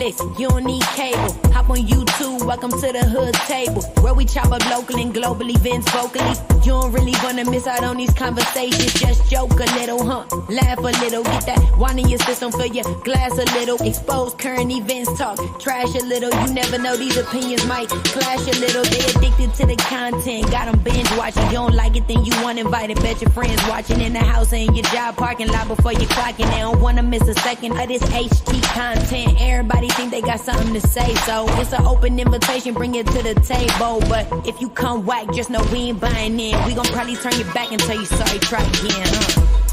Netflix, you don't need cable. Hop on YouTube, welcome to the hood table, where we chop up local and global events vocally. You don't really wanna miss out on these conversations. Just joke a little, laugh a little, get that wine in your system, fill your glass a little. Expose current events, talk trash a little. You never know, these opinions might clash a little. They addicted to the content, got them binge watching. You don't like it, then you want invited. Bet your friends watching in the house and in your job parking lot before you clocking. They don't wanna miss a second of this HT content. Everybody think they got something to say, so it's an open invitation, bring it to the table. But if you come whack, just know we ain't buying in. We gon' probably turn your back and tell you sorry, try again,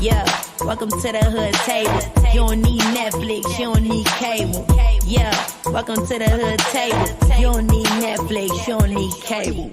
Yeah, welcome to the hood table. You don't need Netflix, you don't need cable. Yeah, welcome to the hood table. You don't need Netflix, you don't need cable.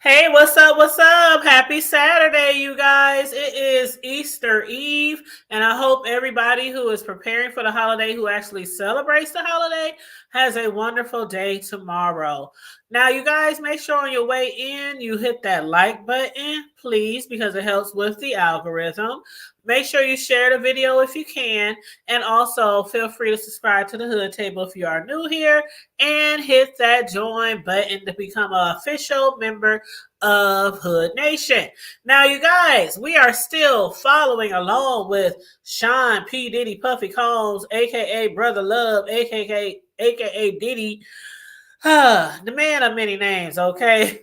Hey, what's up? What's up? Happy Saturday, you guys. It is Easter Eve, and I hope everybody who is preparing for the holiday, who actually celebrates the holiday, has a wonderful day tomorrow. Now, you guys, make sure on your way in, you hit that like button, please, because it helps with the algorithm. Make sure you share the video if you can, and also feel free to subscribe to the Hood Table if you are new here, and hit that join button to become an official member of Hood Nation. Now, you guys, we are still following along with Sean P. Diddy Puffy Combs, a.k.a. Brother Love, a.k.a. Diddy. The man of many names, okay?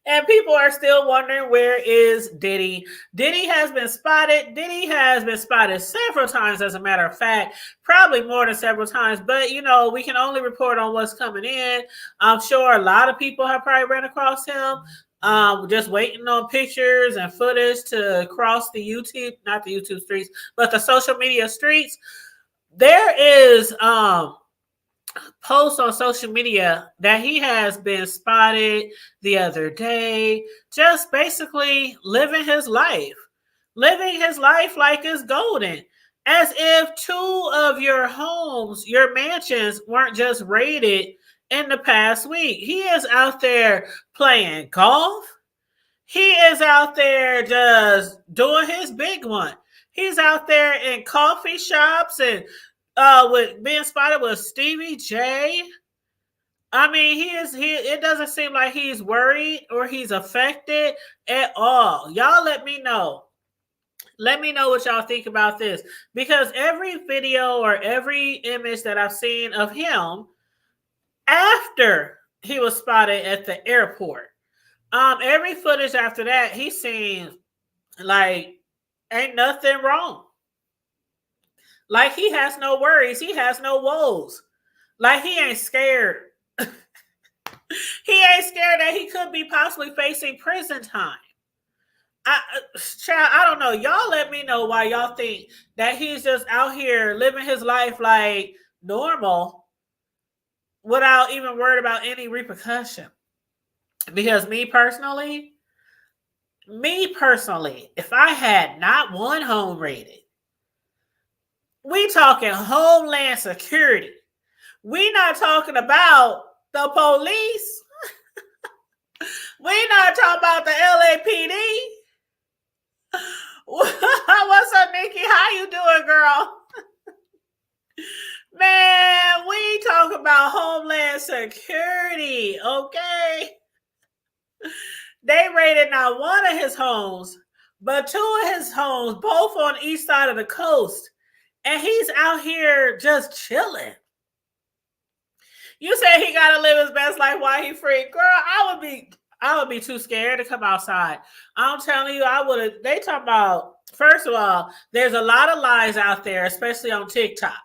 And people are still wondering, where is Diddy? Diddy has been spotted. Diddy has been spotted several times, as a matter of fact, probably more than several times. But, you know, we can only report on what's coming in. I'm sure a lot of people have probably ran across him, just waiting on pictures and footage to cross the YouTube, not the YouTube streets, but the social media streets. There is post on social media that he has been spotted the other day, just basically living his life like it's golden, as if 2 of your homes, your mansions, weren't just raided in the past week. He is out there playing golf. He is out there just doing his big one. He's out there in coffee shops and with being spotted with Stevie J. I mean, it doesn't seem like he's worried or he's affected at all. Y'all let me know. Let me know what y'all think about this, because every video or every image that I've seen of him after he was spotted at the airport, every footage after that, he seems like ain't nothing wrong. Like he has no worries. He has no woes. Like he ain't scared. He ain't scared that he could be possibly facing prison time. I don't know. Y'all let me know why y'all think that he's just out here living his life like normal without even worried about any repercussion. Because me personally, if I had not one home raided, we talking Homeland Security. We not talking about the police. We not talking about the LAPD. What's up, Nikki? How you doing, girl? Man, we talk about Homeland Security, okay? They raided not one of his homes, but 2 of his homes, both on the east side of the coast. And he's out here just chilling. You say he got to live his best life while he's free. Girl, I would be too scared to come outside. I'm telling you, I would have. They talk about, first of all, there's a lot of lies out there, especially on TikTok.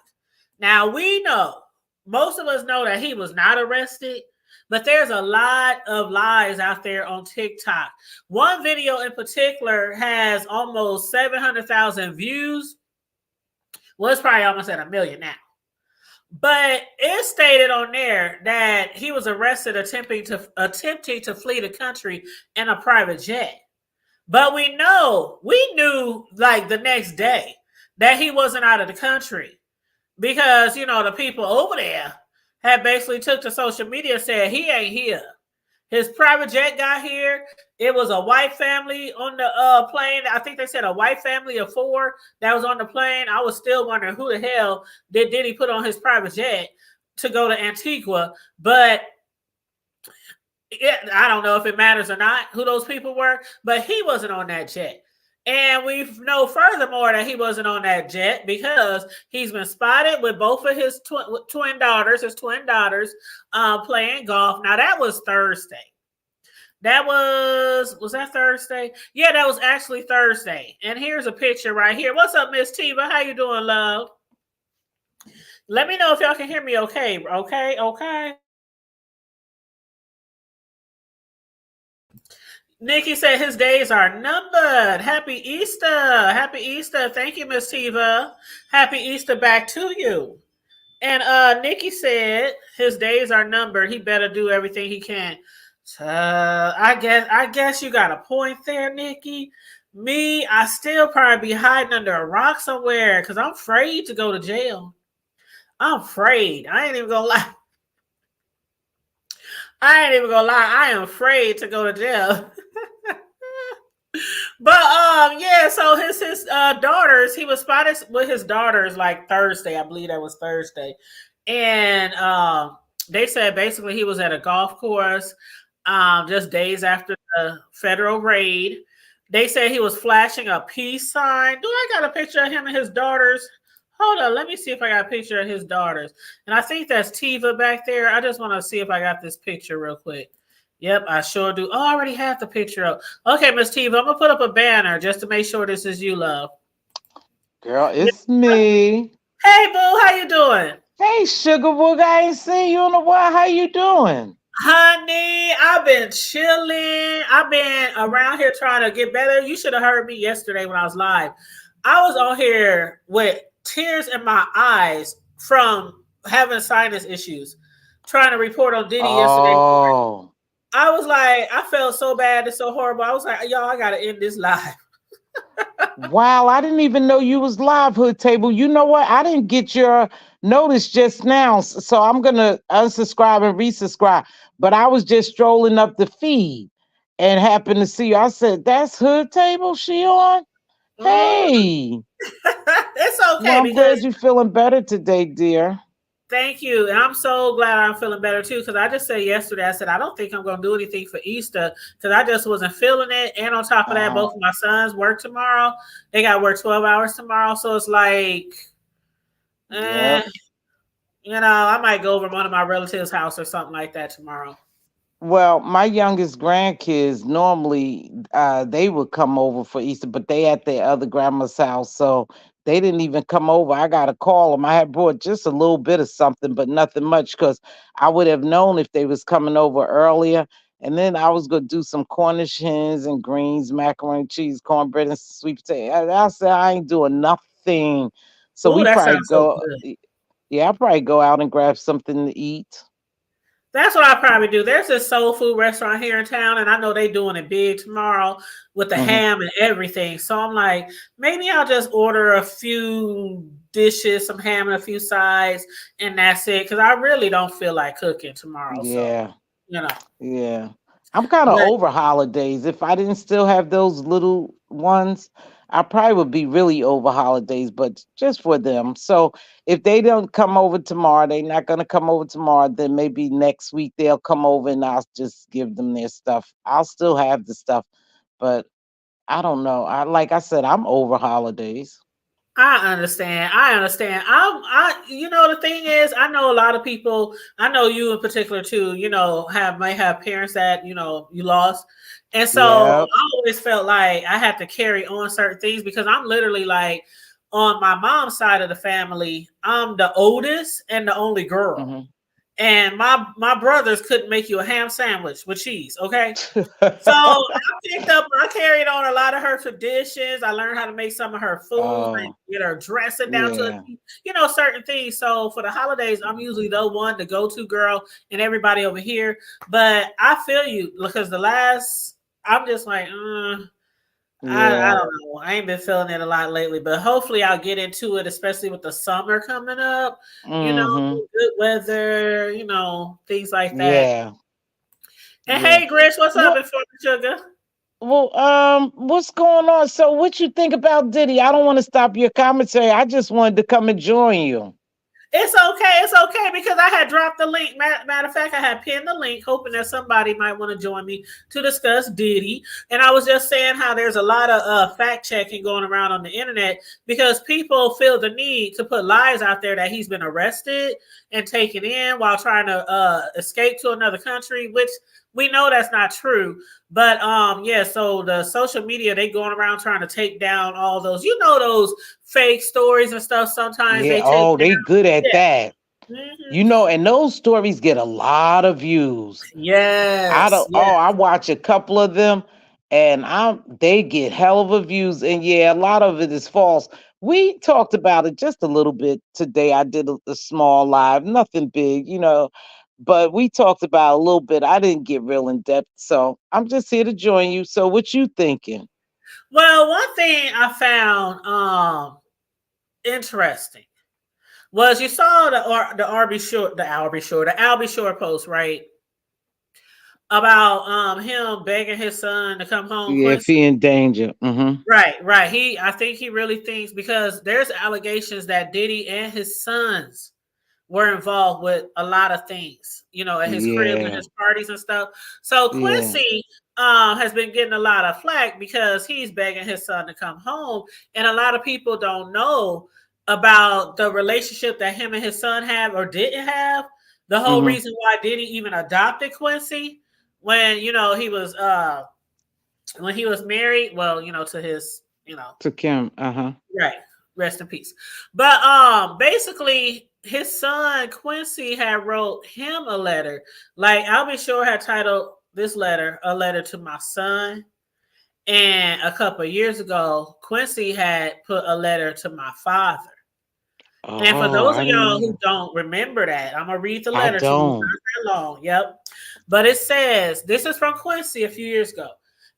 Now, we know, most of us know that he was not arrested, but there's a lot of lies out there on TikTok. One video in particular has almost 700,000 views. Well, it's probably almost at 1 million now. But it stated on there that he was arrested attempting to flee the country in a private jet. But we knew like the next day that he wasn't out of the country, because, you know, the people over there, had basically took to social media and said he ain't here. His private jet got here. It was a white family on the plane. I think they said a white family of 4 that was on the plane. I was still wondering who the hell did Diddy put on his private jet to go to Antigua. But I don't know if it matters or not who those people were, but he wasn't on that jet. And we know furthermore that he wasn't on that jet because he's been spotted with both of his twin daughters, playing golf. Now that was Thursday. Was that Thursday? Yeah, that was actually Thursday. And here's a picture right here. What's up, Miss Tiva? How you doing, love? Let me know if y'all can hear me okay. Okay. Nikki said his days are numbered. Happy Easter. Happy Easter. Thank you, Miss Tiva. Happy Easter back to you. And Nikki said his days are numbered. He better do everything he can. I guess you got a point there, Nikki. Me, I still probably be hiding under a rock somewhere because I'm afraid to go to jail. I'm afraid. I ain't even gonna lie. I am afraid to go to jail. But yeah, so his daughters, he was spotted with his daughters like Thursday. I believe that was Thursday. And they said basically he was at a golf course just days after the federal raid. They said he was flashing a peace sign. Do I got a picture of him and his daughters? Hold on, let me see if I got a picture of his daughters. And I think that's Tiva back there. I just want to see if I got this picture real quick. Yep, I sure do. Oh, I already have the picture up. Okay, Miss Tiva, I'm going to put up a banner just to make sure this is you, love. Girl, it's me. Hey, boo, how you doing? Hey, Sugar Boog, I ain't seen you in a while. How you doing? Honey, I've been chilling. I've been around here trying to get better. You should have heard me yesterday when I was live. I was on here with tears in my eyes from having sinus issues, trying to report on Diddy yesterday. I was like, I felt so bad. It's so horrible. I was like, y'all, I got to end this live. Wow, I didn't even know you was live, Hood Table. You know what? I didn't get your notice just now, so I'm going to unsubscribe and resubscribe. But I was just strolling up the feed and happened to see you. I said, that's Hood Table she on? Hey. It's okay. Well, I'm glad you're feeling better today, dear. Thank you. And I'm so glad I'm feeling better too. Because I just said yesterday, I said, I don't think I'm going to do anything for Easter because I just wasn't feeling it. And on top of that, both of my sons work tomorrow. They got to work 12 hours tomorrow. So it's like, you know, I might go over to one of my relatives' house or something like that tomorrow. Well, my youngest grandkids normally they would come over for Easter, but they at their other grandma's house, so they didn't even come over. I got to call them. I had brought just a little bit of something, but nothing much, because I would have known if they was coming over earlier. And then I was gonna do some Cornish hens and greens, macaroni, cheese, cornbread, and sweet potato. I said I ain't doing nothing, so Ooh, we that probably sounds so go. good. Yeah, I'll probably go out and grab something to eat. That's what I probably do. There's this soul food restaurant here in town, and I know they're doing it big tomorrow with the ham and everything. So I'm like, maybe I'll just order a few dishes, some ham and a few sides, and that's it. Because I really don't feel like cooking tomorrow. Yeah. So, you know. Yeah. I'm kind of over holidays. If I didn't still have those little ones, I probably would be really over holidays, but just for them. So if they don't come over tomorrow, they're not going to come over tomorrow, then maybe next week they'll come over and I'll just give them their stuff. I'll still have the stuff, but I don't know. Like I said, I'm over holidays. I understand. You know, the thing is, I know a lot of people, I know you in particular too, you know, may have parents that, you know, you lost. And so I always felt like I had to carry on certain things because I'm literally like, on my mom's side of the family, I'm the oldest and the only girl. And my brothers couldn't make you a ham sandwich with cheese, okay? So I carried on a lot of her traditions. I learned how to make some of her foods, like get her dressing down to, you know, certain things. So for the holidays, I'm usually the one, the go-to girl, and everybody over here. But I feel you because I'm just like, I Yeah. don't know. I ain't been feeling it a lot lately, but hopefully I'll get into it, especially with the summer coming up. You know, Mm-hmm. good weather, things like that. Yeah. And Yeah. hey, Grinch, what's up, Well, Informer Sugar? what's going on? So what you think about Diddy? I don't want to stop your commentary. I just wanted to come and join you. It's okay. It's okay because I had dropped the link. Matter of fact, I had pinned the link, hoping that somebody might want to join me to discuss Diddy. And I was just saying how there's a lot of fact checking going around on the internet because people feel the need to put lies out there that he's been arrested and taken in while trying to escape to another country, which we know that's not true. But yeah, so the social media, they going around trying to take down all those, those fake stories and stuff. Sometimes Yeah. they take Oh, they good at yeah. that. Hmm. And those stories get a lot of views. I Yes. don't. Yeah. Oh, I watch a couple of them, and they get hell of a views. And yeah, a lot of it is false. We talked about it just a little bit today. I did a small live, nothing big, but we talked about a little bit. I didn't get real in depth, so I'm just here to join you. So, what you thinking? Well, one thing I found interesting was you saw the Albie Shore post, right? About him begging his son to come home, Yeah, if Quincy. he in danger. Mm-hmm. Right, right. I think he really thinks because there's allegations that Diddy and his sons were involved with a lot of things, at his crib and Yeah, his parties and stuff. So yeah. Quincy has been getting a lot of flack because he's begging his son to come home, and a lot of people don't know about the relationship that him and his son have or didn't have. The whole Mm-hmm. reason why Diddy even adopted Quincy when he was married, well, to his, To Kim. Uh-huh. right, rest in peace. But basically his son Quincy had wrote him a letter. Like I'll be sure had titled this letter "A Letter to My Son." And a couple of years ago, Quincy had put a letter to my father. And for Oh, those I of didn't y'all who know. don't remember that, I'm gonna read the I letter to you. It's don't. not that long. Yep. But it says, this is from Quincy a few years ago.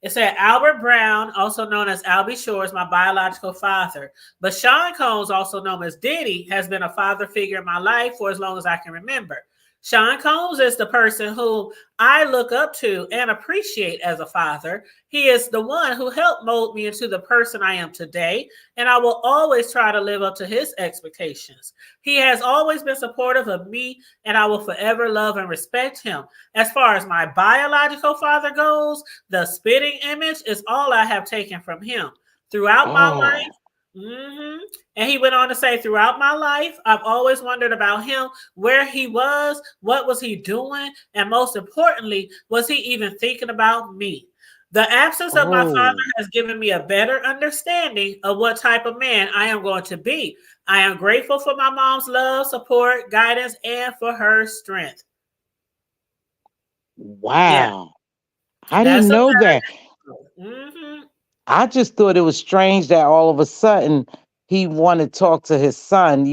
It said, Albert Brown, also known as Albie Shore, is my biological father. But Sean Combs, also known as Diddy, has been a father figure in my life for as long as I can remember. Sean Combs is the person who I look up to and appreciate as a father. He is the one who helped mold me into the person I am today, and I will always try to live up to his expectations. He has always been supportive of me, and I will forever love and respect him. As far as my biological father goes, the spitting image is all I have taken from him. Throughout my Oh. life, hmm and he went on to say, throughout my life, I've always wondered about him, where he was, what was he doing, and most importantly, was he even thinking about me? The absence of my father Oh. has given me a better understanding of what type of man I am going to be. I am grateful for my mom's love, support, guidance, and for her strength. Yeah, Wow. I that's didn't a know that. letter. Hmm. I just thought it was strange that all of a sudden he wanted to talk to his son,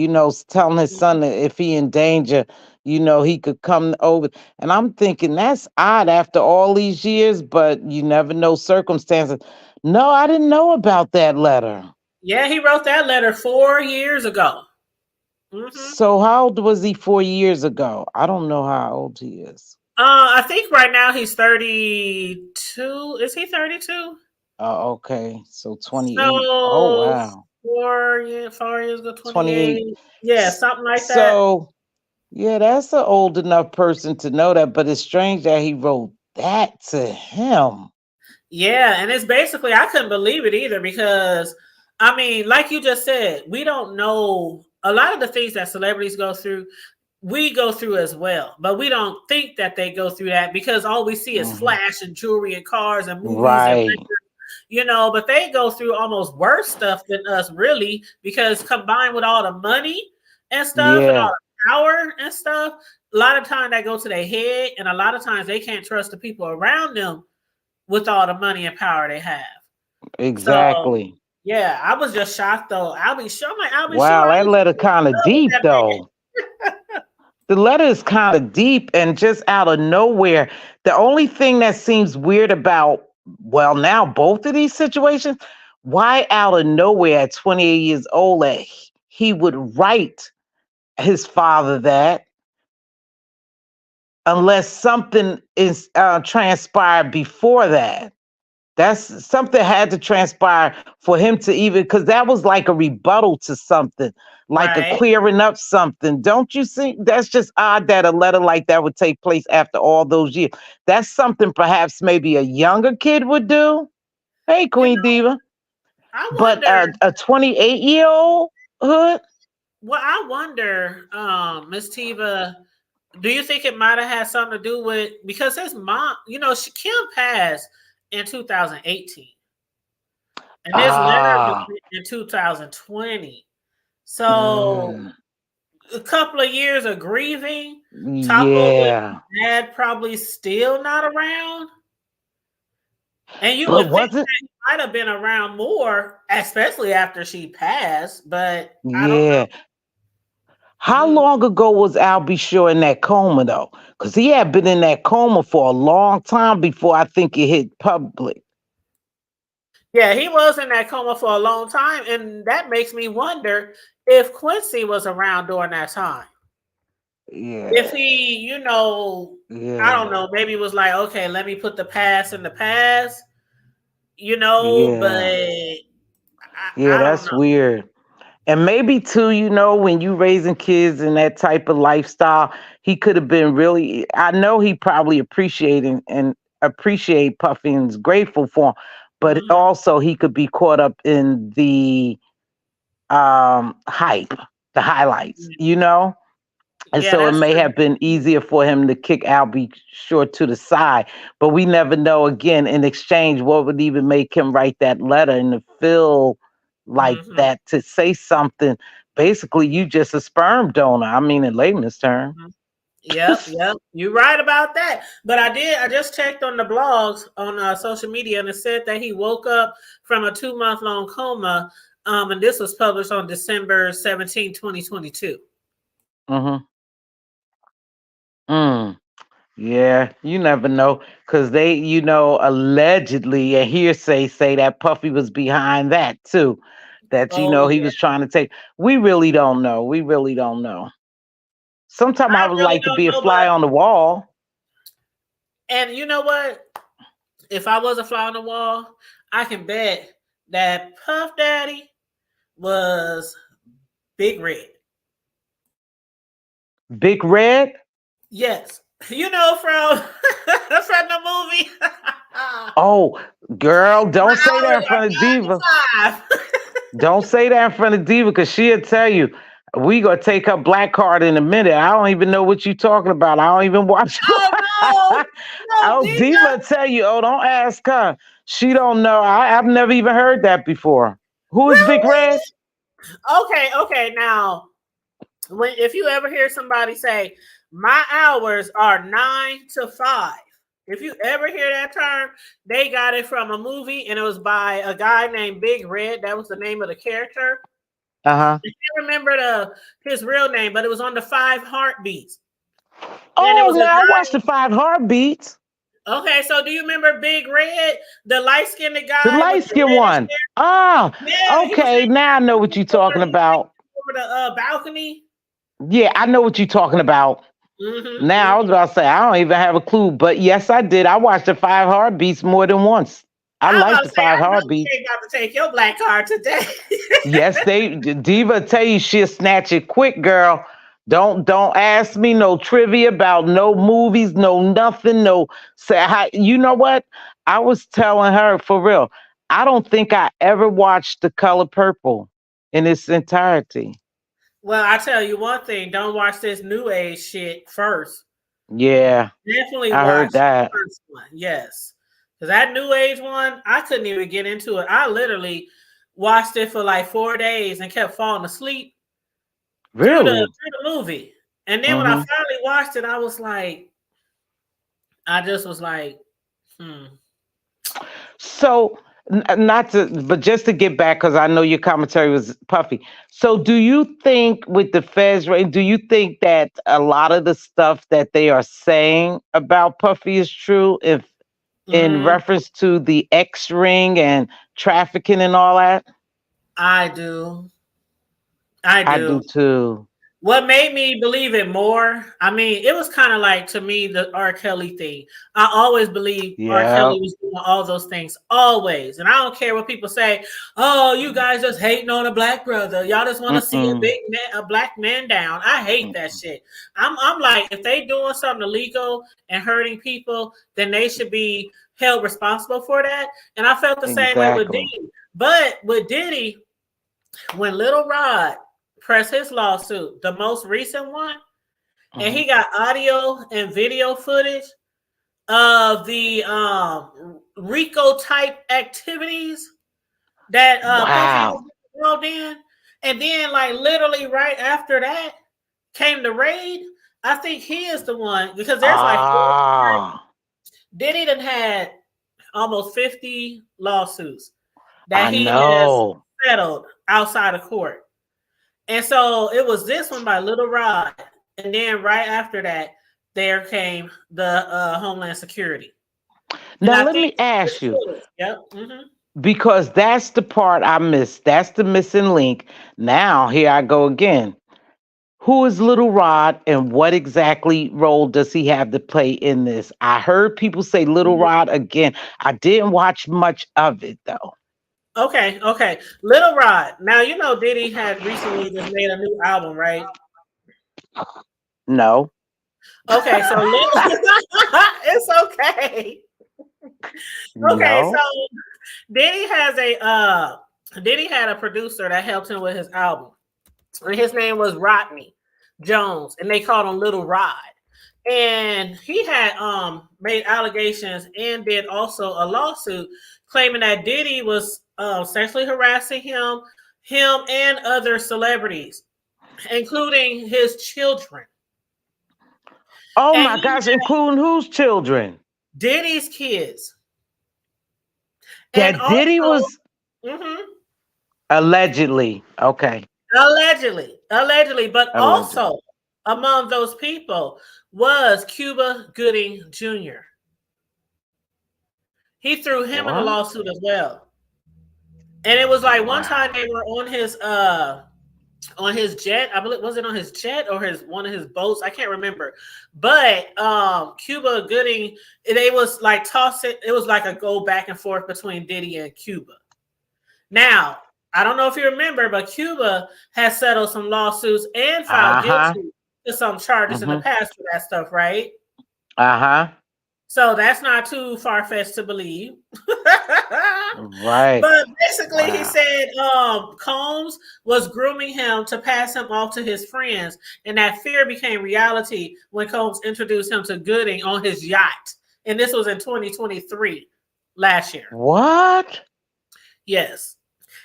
telling his son that if he in danger, he could come over. And I'm thinking that's odd after all these years, but you never know circumstances. No, I didn't know about that letter. Yeah, he wrote that letter 4 years ago. Hmm. So how old was he 4 years ago? I don't know how old he is. I think right now he's 32. Is he 32? Oh, okay. So 28. Oh, So wow. 4 years ago, 28. 28. Yeah, something like that. So yeah, that's an old enough person to know that, but it's strange that he wrote that to him. Yeah, and it's basically I couldn't believe it either because I mean, like you just said, we don't know a lot of the things that celebrities go through. We go through as well, but we don't think that they go through that because all we see is Mhm. flash and jewelry and cars and movies and Right. but they go through almost worse stuff than us, really, because combined with all the money and stuff and all Yeah, the power and stuff, a lot of time that go to their head, and a lot of times they can't trust the people around them with all the money and power they have. So exactly. yeah, I was just shocked though. I'll be sure Wow, I that used to letter be in kind of love with deep that though. man. The letter is kind of deep and just out of nowhere. The only thing that seems weird about well, now both of these situations, why out of nowhere at 28 years old that he would write his father that unless something is transpired before that. That's something had to transpire for him to even, because that was like a rebuttal to something, like a Right. clearing up something. Don't you think that's just odd that a letter like that would take place after all those years? That's something perhaps maybe a younger kid would do. Hey, You Queen know, Diva. I But wonder. a 28-year-old hood? Well, I wonder, Miss Tiva, do you think it might have had something to do with because his mom, Kim passed in 2018, and this letter was Ah, written in 2020. So mm, a couple of years of grieving, toppled with yeah. dad probably still not around. And you But would think wasn't, that he might have been around more, especially after she passed, but I don't yeah. know. How long ago was Albie Shore in that coma though? Because he had been in that coma for a long time before I think it hit public. Yeah, he was in that coma for a long time, and that makes me wonder if Quincy was around during that time. If Yeah, he, I don't yeah, know, maybe was like, okay, let me put the past in the past, but yeah, yeah. I don't That's know. weird. And maybe too, when you raising kids in that type of lifestyle, he could have been really. I know he probably appreciate Puffy and is grateful for him, but Hmm. also he could be caught up in the hype, the highlights. And Yeah, so it that's may true. have been easier for him to kick Albie Short to the side. But we never know again in exchange what would even make him write that letter and to feel like Hmm. that to say something. Basically, you just a sperm donor. I mean, in layman's term. Hmm. Yep, yep. You're right about that. But I just checked on the blogs on social media, and it said that he woke up from a 2 month long coma. And this was published on December 17, 2022. Mm-hmm. Mm. Yeah, you never know. Because they, allegedly and hearsay say that Puffy was behind that too. That, Oh, he yeah. was trying to take. We really don't know. We really don't know. Sometimes I I would really like to don't be a know, but fly on the wall. and you know what? If I was a fly on the wall, I can bet that Puff Daddy was Big Red. Big Red? Yes. From from the movie. Oh, girl, My don't say that in hours front of Diva. are 9 to 5. Don't say that in front of Diva because she'll tell you. We gonna take her black card in a minute. I don't even know what you talking about. I don't even watch. Oh no, no, Oh, Dina. Diva tell you. Oh, don't ask her. She don't know. I've never even heard that before. Who is Big Red? Really? Okay. Now, if you ever hear somebody say, "My hours are 9 to 5," if you ever hear that term, they got it from a movie, and it was by a guy named Big Red. That was the name of the character. Uh huh. I can't remember his real name, but it was on the Five Heartbeats, and it Oh, was a now I watched the guy. 5 Heartbeats. Okay, so do you remember Big Red, the light skinned The guy with light the skinned reddish one. hair? Ah, Yeah, he was okay. Now I know what you're talking about. over the balcony. Yeah, I know what you're talking about. Now I was Hmm. about to say I don't even have a clue, but yes, I did. I watched the 5 Heartbeats more than once. I I'm like about the to say, five I know you heartbeats. ain't about to take your black card today. Yes, they Diva tell you she'll snatch it quick, girl. Don't ask me no trivia about no movies, no nothing, no say you know what? I was telling her for real. I don't think I ever watched The Color Purple in its entirety. Well, I tell you one thing: don't watch this new age shit first. Yeah, Definitely I watch heard the that. first one. Yes, because that new age one, I couldn't even get into it. I literally watched it for like 4 days and kept falling asleep through the Really? movie. And then when I Mm-hmm. finally watched it, I just was like, hmm. So, not to, but just to get back, because I know your commentary was puffy. So, do you think with the Feds rate, do you think that a lot of the stuff that they are saying about Puffy is true? If in Hmm. reference to the X ring and trafficking and all that? I do. I I do do. too. What made me believe it more? I mean, it was kind of like to me the R. Kelly thing. I always believed R. Yeah. Kelly was doing all those things, always. And I don't care what people say. Oh, you guys just hating on a black brother. Y'all just want to see a Mm-mm. big man, a black man down. I hate that shit. I'm like, if they doing something illegal and hurting people, then they should be held responsible for that. And I felt the same way with Exactly. Diddy. But with Diddy, when Little Rod pressed his lawsuit, the most recent one, and Mhm. he got audio and video footage of the Rico type activities that Puffy was Wow. involved in, and then like literally right after that came the raid. I think he is the one because there's like four. Ah, Diddy done had almost 50 lawsuits I that he has know. settled outside of court. And so it was this one by Little Rod. And then right after that, there came the Homeland Security. And Now I let think me ask this you, was, yep. Hmm. because that's the part I missed. That's the missing link. Now here I go again. Who is Little Rod and what exactly role does he have to play in this? I heard people say Little Rod again. I didn't watch much of it though. Okay, okay. Little Rod. Now you know Diddy had recently just made a new album, right? No. Okay, so it's okay. Okay, so No. Diddy has a Diddy had a producer that helped him with his album. And his name was Rodney Jones, and they called him Little Rod. And he had made allegations and did also a lawsuit claiming that Diddy was sexually harassing him and other celebrities, including his children. Oh And my he gosh, including whose children? Diddy's kids. And That Diddy also, was mhm, allegedly. Okay. allegedly, but Allegedly. also among those people was Cuba Gooding Jr. He threw him in the What? lawsuit as well. And it was like one time Wow. they were on his jet. I believe was it on his jet or his one of his boats? I can't remember. But Cuba Gooding, they was like tossing. It was like a go back and forth between Diddy and Cuba. Now, I don't know if you remember, but Cuba has settled some lawsuits and filed Uh-huh. guilty to some charges in the Mm-hmm. past for that stuff, right? Uh-huh. So that's not too far fetched to believe. Right. But basically, he Wow. said Combs was grooming him to pass him off to his friends, and that fear became reality when Combs introduced him to Gooding on his yacht. And this was in 2023, last year. What? Yes.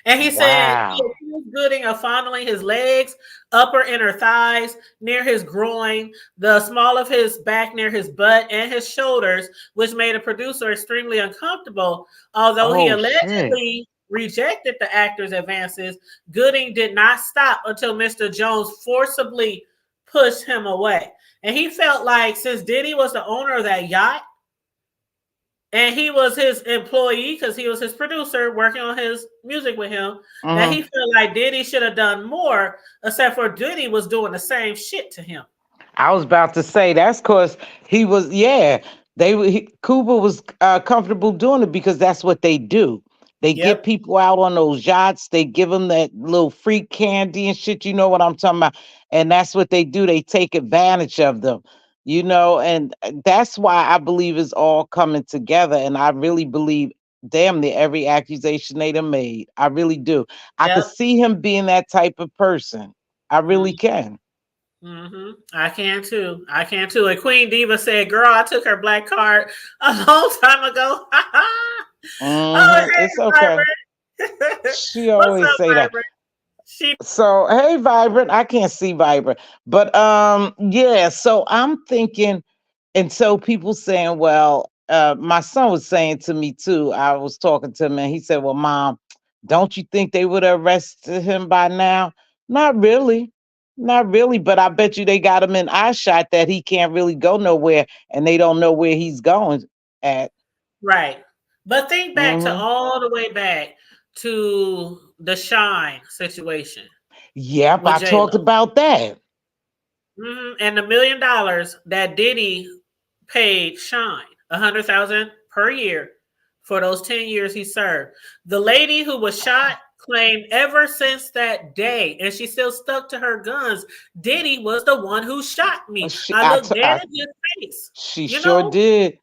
And he said he Wow. accused Gooding of fondling his legs, upper inner thighs, near his groin, the small of his back near his butt, and his shoulders, which made a producer extremely uncomfortable. Although he Oh shit. allegedly rejected the actor's advances, Gooding did not stop until Mr. Jones forcibly pushed him away. And he felt like since Diddy was the owner of that yacht, and he was his employee because he was his producer working on his music with him, that he Mm-hmm. felt like Diddy should have done more, except for Diddy was doing the same shit to him. I was about to say that's because he was, yeah. Cuba was comfortable doing it because that's what they do. They get Yep, people out on those yachts. They give them that little free candy and shit. You know what I'm talking about? And that's what they do. They take advantage of them. And that's why I believe it's all coming together. And I really believe, damn near every accusation they done made. I really do. I could yep. see him being that type of person. I really can. Mm-hmm. I can too. I can too. And Queen Diva said, "Girl, I took her black card a long time ago." Oh, It's hey, okay. Vibrant. She What's always up, say that. Vibrant? She So hey, Vibrant. I can't see Vibrant, but yeah. So I'm thinking, and so people saying, well, my son was saying to me too. I was talking to him, and he said, "Well, Mom, don't you think they would have arrested him by now?" Not really, not really. But I bet you they got him in eye shot that he can't really go nowhere, and they don't know where he's going at. Right. But think back to Hmm. all the way back to the Shine situation Yep, with I J talked Lo. about that. And $1 million that Diddy paid Shine, 100,000 per year for those 10 years he served. The lady who was shot claimed ever since that day, and she still stuck to her guns. Diddy was the one who shot me. She, I I, looked t- dead I, in his face. she You sure know, did.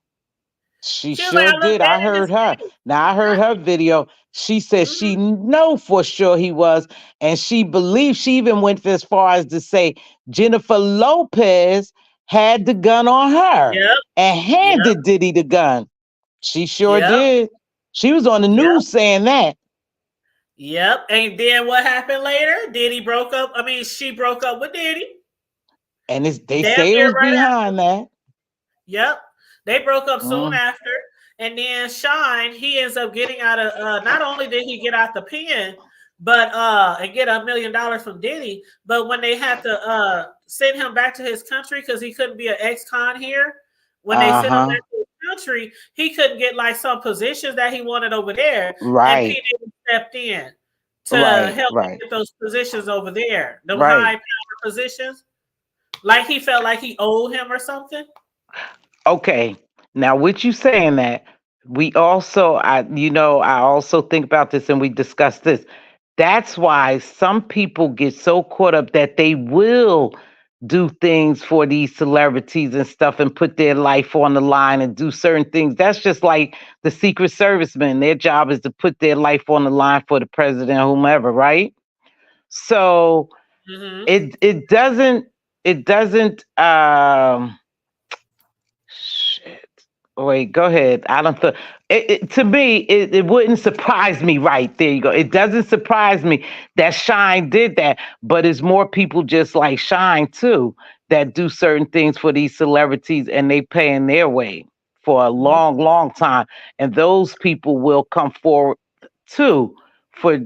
She she was like, sure I looked did. dead I in heard his her. face. Now I heard her video. She said she know for sure he was, and she believed. She even went as far as to say Jennifer Lopez had the gun on her Yep, and yep, handed Diddy the gun. She sure yep, did. She was on the yep. news saying that, Yep. And then what happened later? Diddy broke up. I mean, she broke up with Diddy. and they Damn say it near was right after. behind that. Yep. They broke up soon Mm, after. And then Shine, he ends up getting out of not only did he get out the pen, but and get $1 million from Diddy, but when they had to send him back to his country because he couldn't be an ex-con here, when they sent him uh-huh. back to his country, he couldn't get like some positions that he wanted over there. And P. Right. Diddy stepped in to Right. help him Right. get those positions over there, them high Right. power positions. Like he felt like he owed him or something. Okay. Now, with you saying that, we also, I also think about this and we discussed this. That's why some people get so caught up that they will do things for these celebrities and stuff and put their life on the line and do certain things. That's just like the Secret Servicemen. Their job is to put their life on the line for the president, whomever, right? So Mm-hmm. it doesn't shit. Wait, go ahead. I don't think to me it wouldn't surprise me. Right there, you go. It doesn't surprise me that Shine did that, but it's more people just like Shine too that do certain things for these celebrities and they pay in their way for a Mm-hmm. long, long time, and those people will come forward too for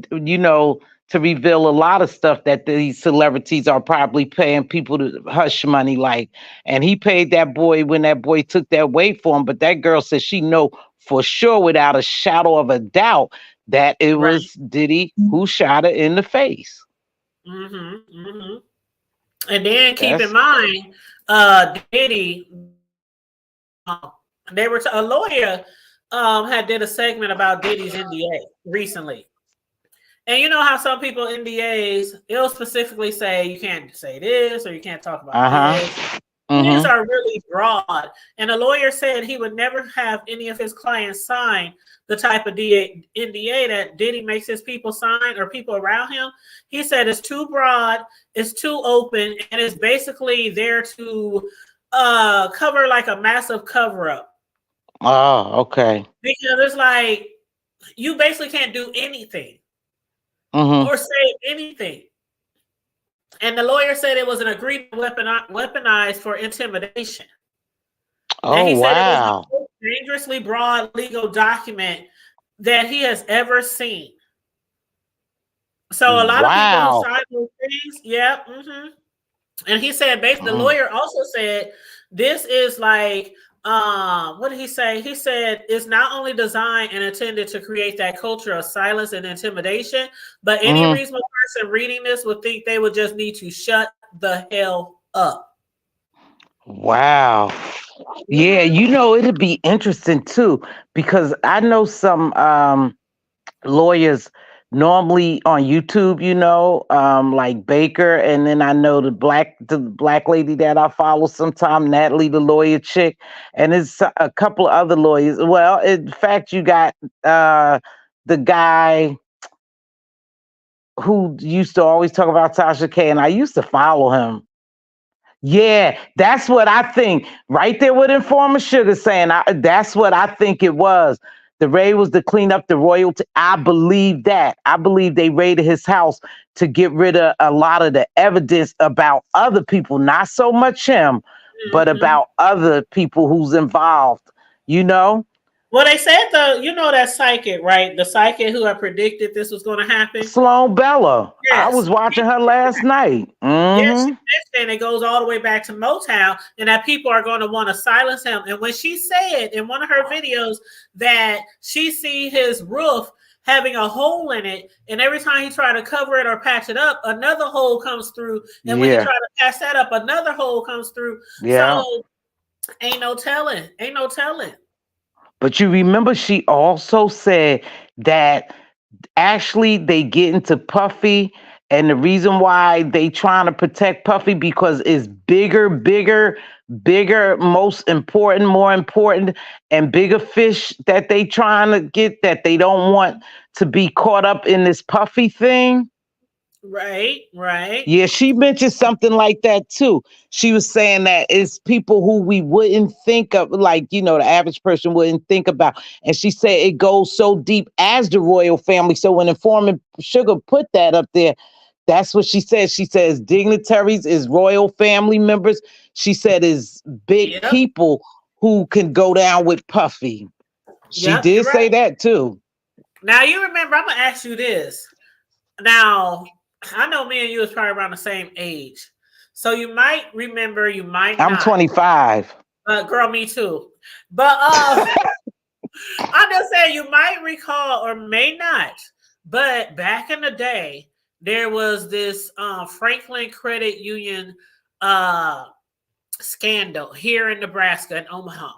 to reveal a lot of stuff that these celebrities are probably paying people to hush money like, and he paid that boy when that boy took that weight for him. But that girl said she know for sure, without a shadow of a doubt, that it Right. was Diddy who shot her in the face. Mm-hmm. Mm-hmm. And then keep in That's mind, Diddy, they were a lawyer had did a segment about Diddy's NDA recently. And you know how some people NDAs, it'll specifically say you can't say this or you can't talk about uh-huh. this. These Mm-hmm. are really broad. And the lawyer said he would never have any of his clients sign the type of NDA that Diddy makes his people sign or people around him. He said it's too broad, it's too open, and it's basically there to cover like a massive cover up. Oh, okay. Because it's like you basically can't do anything Mm-hmm. or say anything. And the lawyer said it was an agreement weaponized for intimidation. And Oh he said it was the wow. most dangerously broad legal document that he has ever seen. So a lot of people who Wow. sign those things, yeah. And he said, basically, the Mm. lawyer also said, this is like, what did he say? He said it's not only designed and intended to create that culture of silence and intimidation, but any Mm-hmm. reasonable person reading this would think they would just need to shut the hell up. Wow. Yeah, hmm it'd be interesting too, because I know some lawyers normally on YouTube, like Baker, and then I know the black lady that I follow sometime, Natalie, the lawyer chick, and it's a couple of other lawyers. Well, in fact, you got the guy who used to always talk about Tasha K, and I used to follow him. Yeah, that's what I think. Right there with Informer Sugar saying, that's what I think it was. The raid was to clean up the royalty. I believe that. I believe they raided his house to get rid of a lot of the evidence about other people, not so much him, but hmm about other people who's involved, you know? Well, they said that psychic, right? The psychic who had predicted this was going to happen. Sloan Bella. I Yes. was watching her last night. Yes, she Mm-hmm. mentioned it goes all the way back to Motown, and that people are going to want to silence him. And when she said in one of her videos that she see his roof having a hole in it, and every time he try to cover it or patch it up, another hole comes through, and when he Yeah. try to patch that up, another hole comes through. Yeah. So ain't no telling, ain't no telling. But you remember she also said that actually they get into Puffy, and the reason why they trying to protect Puffy because it's bigger, most important, more important, and bigger fish that they trying to get, that they don't want to be caught up in this Puffy thing. Right, right. Yeah, she mentioned something like that too. She was saying that it's people who we wouldn't think of, like, the average person wouldn't think about. And she said it goes so deep as the royal family. So when Informant Sugar put that up there, that's what she said. She says dignitaries is royal family members. She said is big Yep, people who can go down with Puffy. She yep. You're did say right. that too. Now you remember. I'm gonna ask you this. Now, I know me and you is probably around the same age. So you might remember, you might I'm not. 25. Girl, me too. But I'm just saying you might recall or may not. But back in the day, there was this Franklin Credit Union uh, scandal here in Nebraska and Omaha.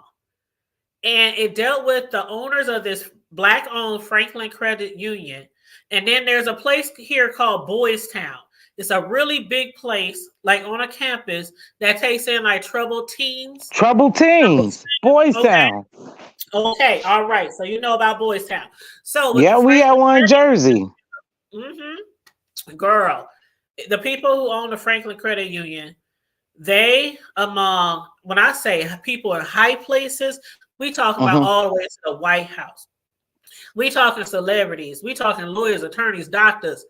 And it dealt with the owners of this black-owned Franklin Credit Union. And then there's a place here called Boys Town. It's a really big place, like on a campus, that takes in like troubled teens. Troubled teens. Boys Okay, Town. okay, all right. So you know about Boys Town. So with the Yeah, we had Franklin one in Jersey. girl, the people who own the Franklin Credit Union, they among when I say people in high places, we talking about Hmm. all the way to the White House. We talking celebrities. We talking lawyers, attorneys, doctors.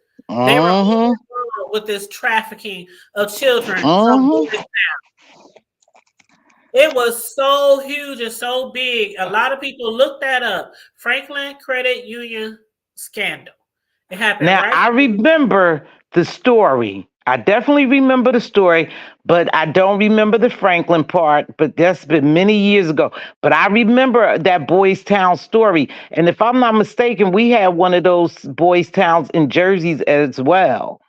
They were all Hmm. involved with this trafficking of children from Hmm. boys. It was so huge and so big. A lot of people looked that up. Franklin Credit Union scandal. It happened Now right. I remember the story. I definitely remember the story, but I don't remember the Franklin part. But that's been many years ago. But I remember that Boys Town story. And if I'm not mistaken, we had one of those Boys Towns in Jersey as well.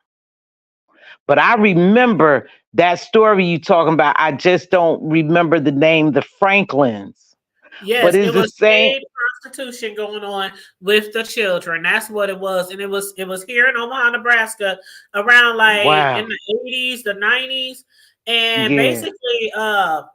But I remember that story you talking about. I just don't remember the name, the Franklins. But Yes, it's it the was same. paid prostitution going on with the children. That's what it was, and it was here in Omaha, Nebraska, around like in Wow. the 80s, the 90s, and Yeah. basically,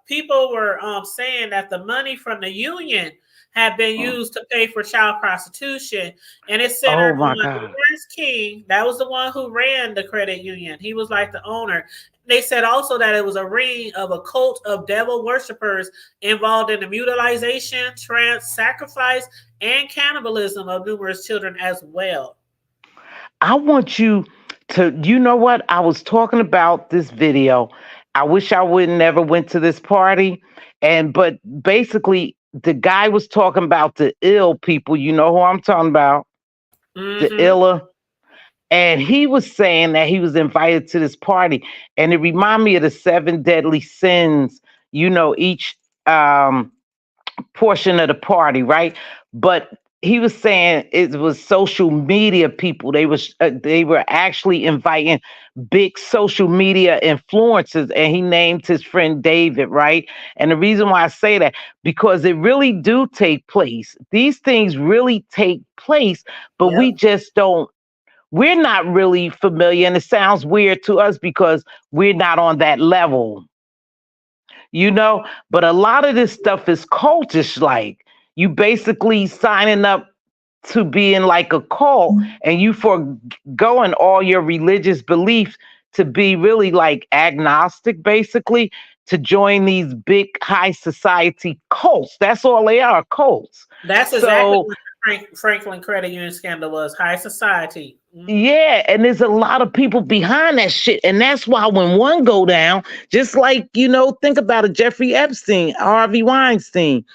people were saying that the money from the union had been used to pay for child prostitution, and it Oh centered on my God. Lawrence King. That was the one who ran the credit union. He was like the owner. They said also that it was a ring of a cult of devil worshippers involved in the mutilation, trance, sacrifice, and cannibalism of numerous children as well. I want you to, you know what? I was talking about this video. I wish I would never went to this party. But basically the guy was talking about the ill people. You know who I'm talking about? The Mm-hmm. illa. And he was saying that he was invited to this party. And it reminded me of the seven deadly sins, each um portion of the party, right? But he was saying it was social media people. They were actually inviting big social media influencers, and he named his friend David, right? And the reason why I say that, because it really do take place. These things really take place, but we Yep. just don't. We're not really familiar, and it sounds weird to us because we're not on that level, but a lot of this stuff is cultish. Like, you basically signing up to being like a cult, and you foregoing all your religious beliefs to be really like agnostic, basically, to join these big high society cults. That's all they are, cults. That's exactly So what the Franklin Credit Union scandal was. High society. Mhm. yeah, and there's a lot of people behind that shit. And that's why when one go down, just like, think about it, Jeffrey Epstein, Harvey Weinstein.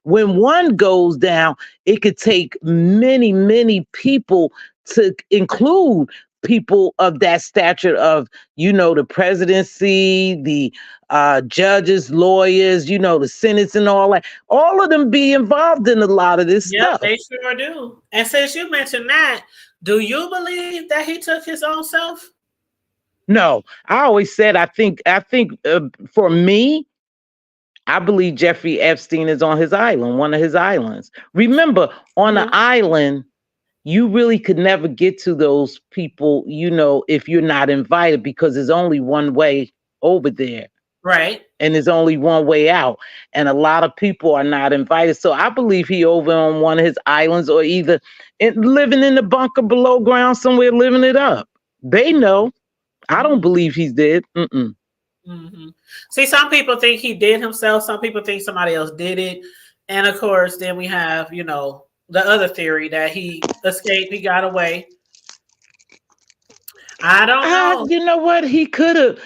when one goes down, it could take many, many people to include people of that stature of, the presidency, the judges, lawyers, the senates and all of them be involved in a lot of this Yep, stuff. they sure do. And since you mentioned that, do you believe that he took his own self? No, I always said I think for me, I believe Jeffrey Epstein is on his island, one of his islands. Remember, on an Mhm. island, you really could never get to those people, if you're not invited, because there's only one way over there Right. and there's only one way out. And a lot of people are not invited. So I believe he over on one of his islands, or either living in the bunker below ground somewhere, living it up. They know. I don't Mhm. believe he's dead. Mm-mm. Mhm. See, some people think he did himself. Some people think somebody else did it. And of course, then we have, the other theory that he escaped, he got away. I don't know. You know what? He could have.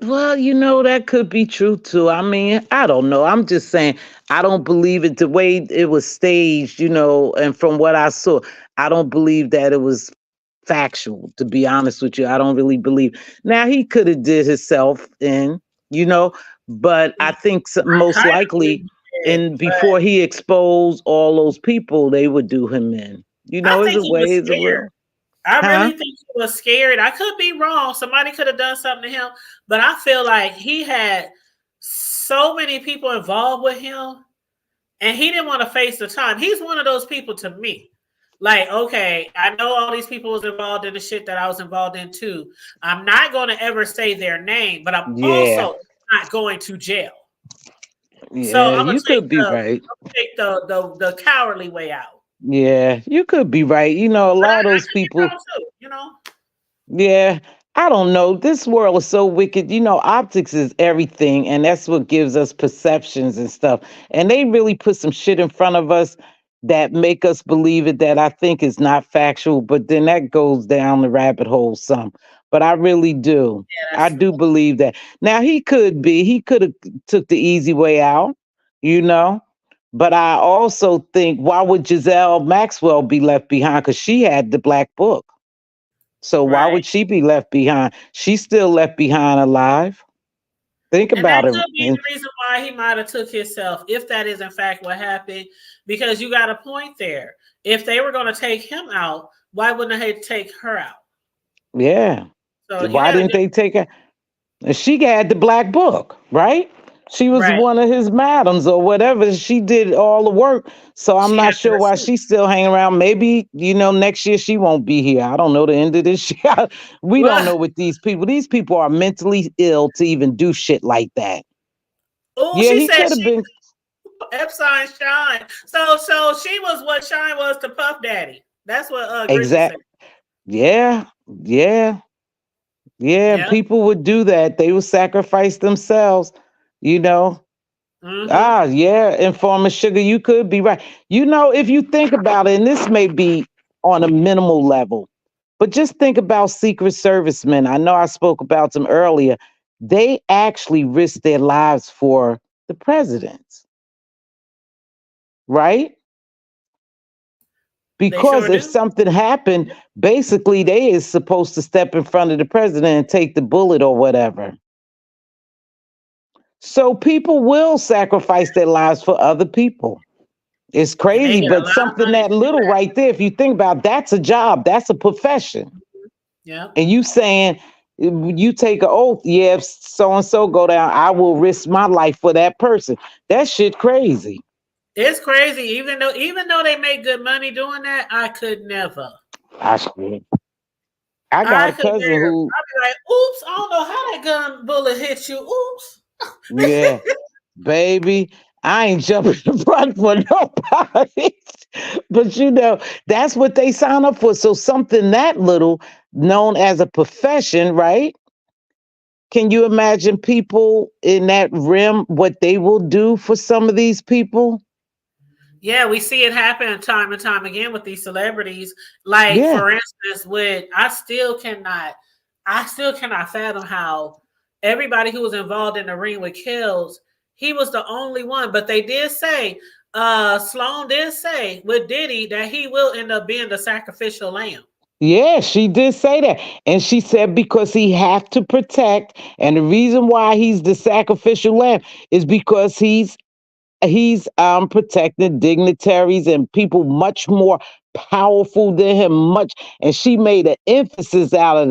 Well, that could be true too. I mean, I don't know. I'm just saying, I don't believe it the way it was staged, and from what I saw, I don't believe that it was factual, to be honest with you. I don't really believe. Now, he could have did himself in, you know, but I think I most kind of believe likely, he did, in but before he exposed all those people, they would do him in. I Is a think he way, was is a scared. will. I Huh? really think he was scared. I could be wrong. Somebody could have done something to him, but I feel like he had so many people involved with him and he didn't want to face the time. He's one of those people to me. Like, okay, I know all these people was involved in the shit that I was involved in too. I'm not going to ever say their name, but I'm Yeah. also not going to jail. So Yeah, I'm gonna you could be right. take the cowardly way out. Yeah, you could be right. A But lot of I those could be people, wrong too. yeah, I don't know. This world is so wicked. Optics is everything, and that's what gives us perceptions and stuff. And they really put some shit in front of us that make us believe it, that I think is not factual, but then that goes down the rabbit hole some. But I really do. Yeah, I that's do true. believe that. Now he could have took the easy way out, you know. But I also think, why would Giselle Maxwell be left behind? Because she had the black book. So why Right. would she be left behind? She's still left behind alive. Think And that about it. could be And the reason why he might have took himself, if that is in fact what happened, because you got a point there. If they were going to take him out, why wouldn't they take her out? yeah, So you why got to didn't get they take her? And she had the black book, right? She was right. one of his madams or whatever. She did all the work. So I'm She not had the sure why receipt. she's still hanging around. Maybe, next year she won't be here. I don't know the end of this year. We don't Well, know what these people. These people are mentally ill to even do shit like that. oh, Yeah, she he said could have she been. Epstein Shine. So she was what Shine was to Puff Daddy. That's what Griffin said. Exact. Yeah, yeah. Yeah, Yeah. people would do that. They would sacrifice themselves, you know. Mm-hmm. Yeah, Informer Sugar, you could be right. If you think about it, and this may be on a minimal level, but just think about Secret Servicemen. I know I spoke about them earlier. They actually risk their lives for the presidents, right? They Because sure if do. something happened, basically they is supposed to step in front of the president and take the bullet or whatever. So people will sacrifice their lives for other people. It's And they crazy, get a but lot of something money that to do little that. right there, if you think about it, that's a job, that's a profession. Yeah. And you saying you take an oath, yeah, if so and so go down, I will risk my life for that person. That shit crazy. It's crazy. Even though they make good money doing that, I could never. I swear. I got I a could cousin never. who, I'd be like, oops, I don't know how that gun bullet hit you. Oops. yeah, baby, I ain't jumping in front for nobody. But that's what they sign up for. So something that little, known as a profession, right? Can you imagine people in that rim, what they will do for some of these people? Yeah, we see it happen time and time again with these celebrities. Like, Yeah, for instance, with I still cannot fathom how everybody who was involved in the ring with Kills, he was the only one. But they did say Sloan did say with Diddy that he will end up being the sacrificial lamb. Yeah, she did say that. And she said because he have to protect, and the reason why he's the sacrificial lamb is because he's protecting dignitaries and people much more powerful than him, much, and she made an emphasis out of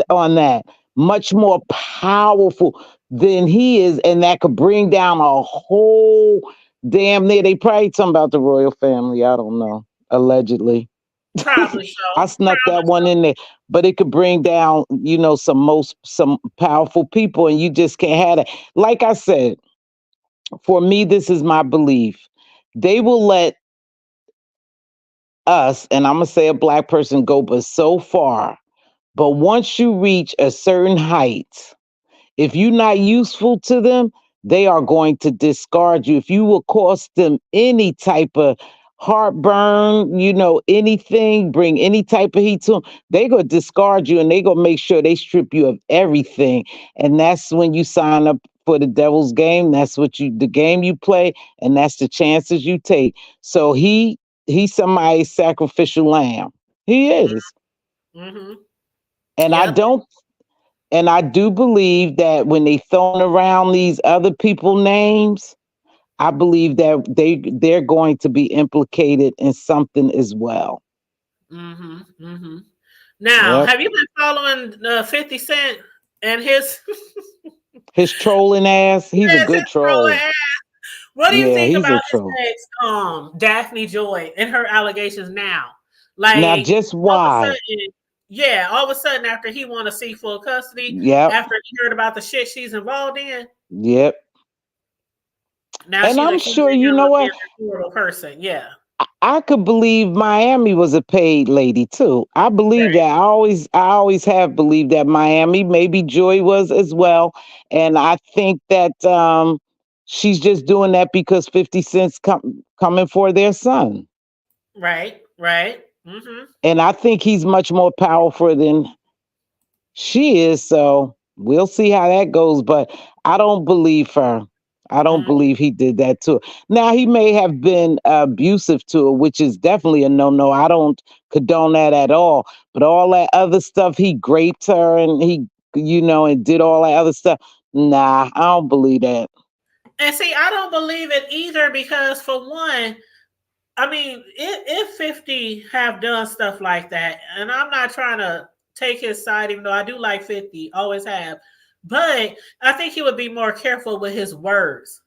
on that, much more powerful than he is, and that could bring down a whole damn near, they probably talking about the royal family, I don't know, allegedly. Probably I so. snuck that Probably one so. in there, but it could bring down, some powerful people, and you just can't have it. Like I said, for me, this is my belief. They will let us, and I'm gonna say a black person, go but so far. But once you reach a certain height, if you're not useful to them, they are going to discard you. If you will cause them any type of heartburn, anything, bring any type of heat to them, they going to discard you, and they going to make sure they strip you of everything. And that's when you sign up for the devil's game. That's the game you play, and that's the chances you take. So he's somebody's sacrificial lamb. He is. Mm-hmm. And I Yep. don't and I do believe that when they throwing around these other people names, I believe that they're going to be implicated in something as well. Mm-hmm. Mm-hmm. Now, Yep. have you been following 50 Cent and his His trolling ass, he's a yes, his good trolling troll. ass? What do you Yeah, think he's about a his troll. ex, Daphne Joy, and her allegations now? Now Like just all of a why? sudden, yeah, all of a sudden after he want to see full custody, Yep. after he heard about the shit she's involved in, Yep. now And she's I'm sure accusing you him know of being what? a horrible person. Yeah, I could believe Miami was a paid lady too. I believe right, that. I always have believed that Miami, maybe Joy was as well. And I think that she's just doing that because 50 Cent's coming for their son. right, right. Mm-hmm. And I think he's much more powerful than she is, so we'll see how that goes. But I don't believe her. I don't Mm-hmm. believe he did that to her. Now he may have been abusive to her, which is definitely a no-no. I don't condone that at all. But all that other stuff, he raped her and and did all that other stuff. Nah, I don't believe that. And see, I don't believe it either because for one, I mean, if 50 have done stuff like that, and I'm not trying to take his side, even though I do like 50, always have, but I think he would be more careful with his words.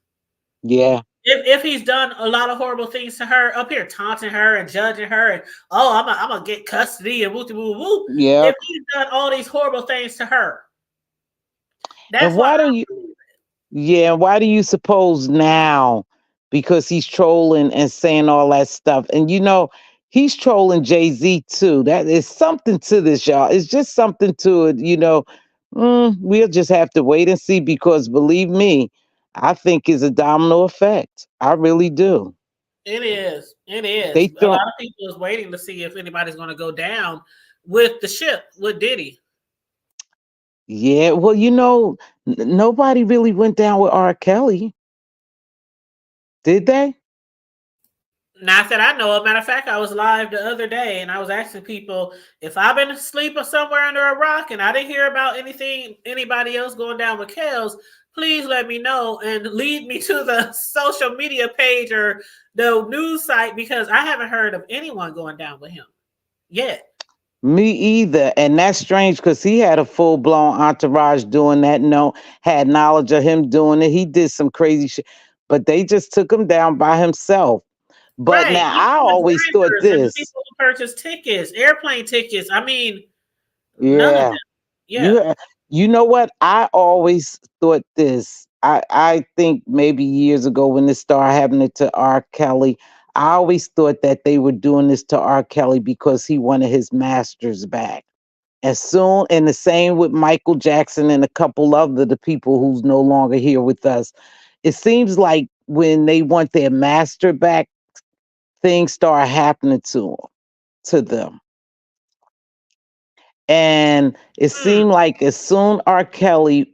Yeah. If he's done a lot of horrible things to her, up here taunting her and judging her, and I'm gonna get custody and woo woo woo. If Yep. he's done all these horrible things to her, And that's why I why do you don't believe Yeah, why do you suppose now? Because he's trolling and saying all that stuff. And he's trolling Jay-Z too. That is something to this, y'all. It's just something to it. We'll just have to wait and see because believe me, I think it's a domino effect. I really do. it is. It is. They A lot thought, of people is waiting to see if anybody's going to go down with the ship with Diddy. yeah, well, nobody really went down with R. Kelly, did they? Not that I know of. Matter of fact, I was live the other day and I was asking people if I've been asleep or somewhere under a rock and I didn't hear about anybody else going down with Kels, please let me know and lead me to the social media page or the news site because I haven't heard of anyone going down with him yet. Me either. And that's strange because he had a full blown entourage doing that. No, had knowledge of him doing it. He did some crazy shit, but they just took him down by himself. But Right. now I Even the always thought drivers and the this. people who purchase tickets, airplane tickets. I mean, none of Yeah. them. Yeah. You you know what? I always thought this. I think maybe years ago when this started happening to R. Kelly, I always thought that they were doing this to R. Kelly because he wanted his masters back. And the same with Michael Jackson and a couple other the people who's no longer here with us. It seems like when they want their master back, things start happening to them. And it Hmm. seemed like as soon R. Kelly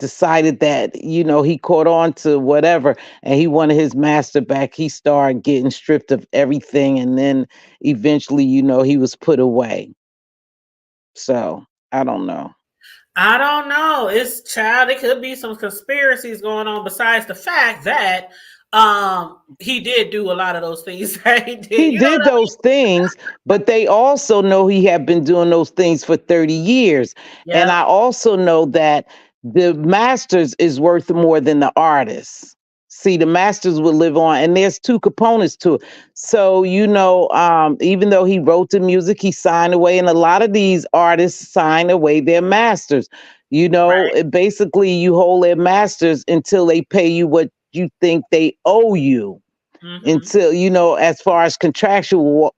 decided that, he caught on to whatever and he wanted his master back. He started getting stripped of everything, and then eventually, he was put away. So I don't know. I don't know. It's child. It could be some conspiracies going on besides the fact that he did do a lot of those things that he did. He You know did what those things, but they also know he had been doing those things for 30 years. I mean? And Yep. I also know that the masters is worth more than the artists. See, the masters will live on, and there's two components to it. So, even though he wrote the music, he signed away, and a lot of these artists sign away their masters. Right. Basically, you hold their masters until they pay you what you think they owe you, Mm-hmm. until, as far as contractual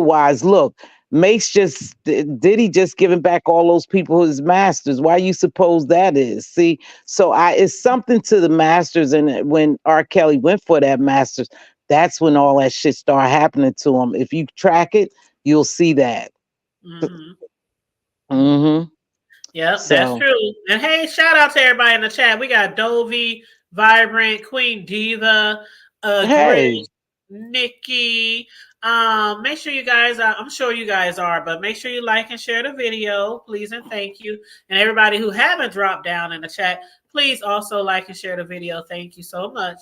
wise. Look, Mace just Diddy just giving back all those people his masters. Why you suppose that is? See, so I it's something to the masters, and when R. Kelly went for that masters, that's when all that shit started happening to him. If you track it, you'll see that. Mm-hmm. Mm-hmm. Yep, that's So, true. And hey, shout out to everybody in the chat. We got Dovey, Vibrant, Queen Diva, hey, Grit, Nikki. Make sure you guys I'm sure you guys are, but make sure you like and share the video, please and thank you. And everybody who haven't dropped down in the chat, please also like and share the video. Thank you so much.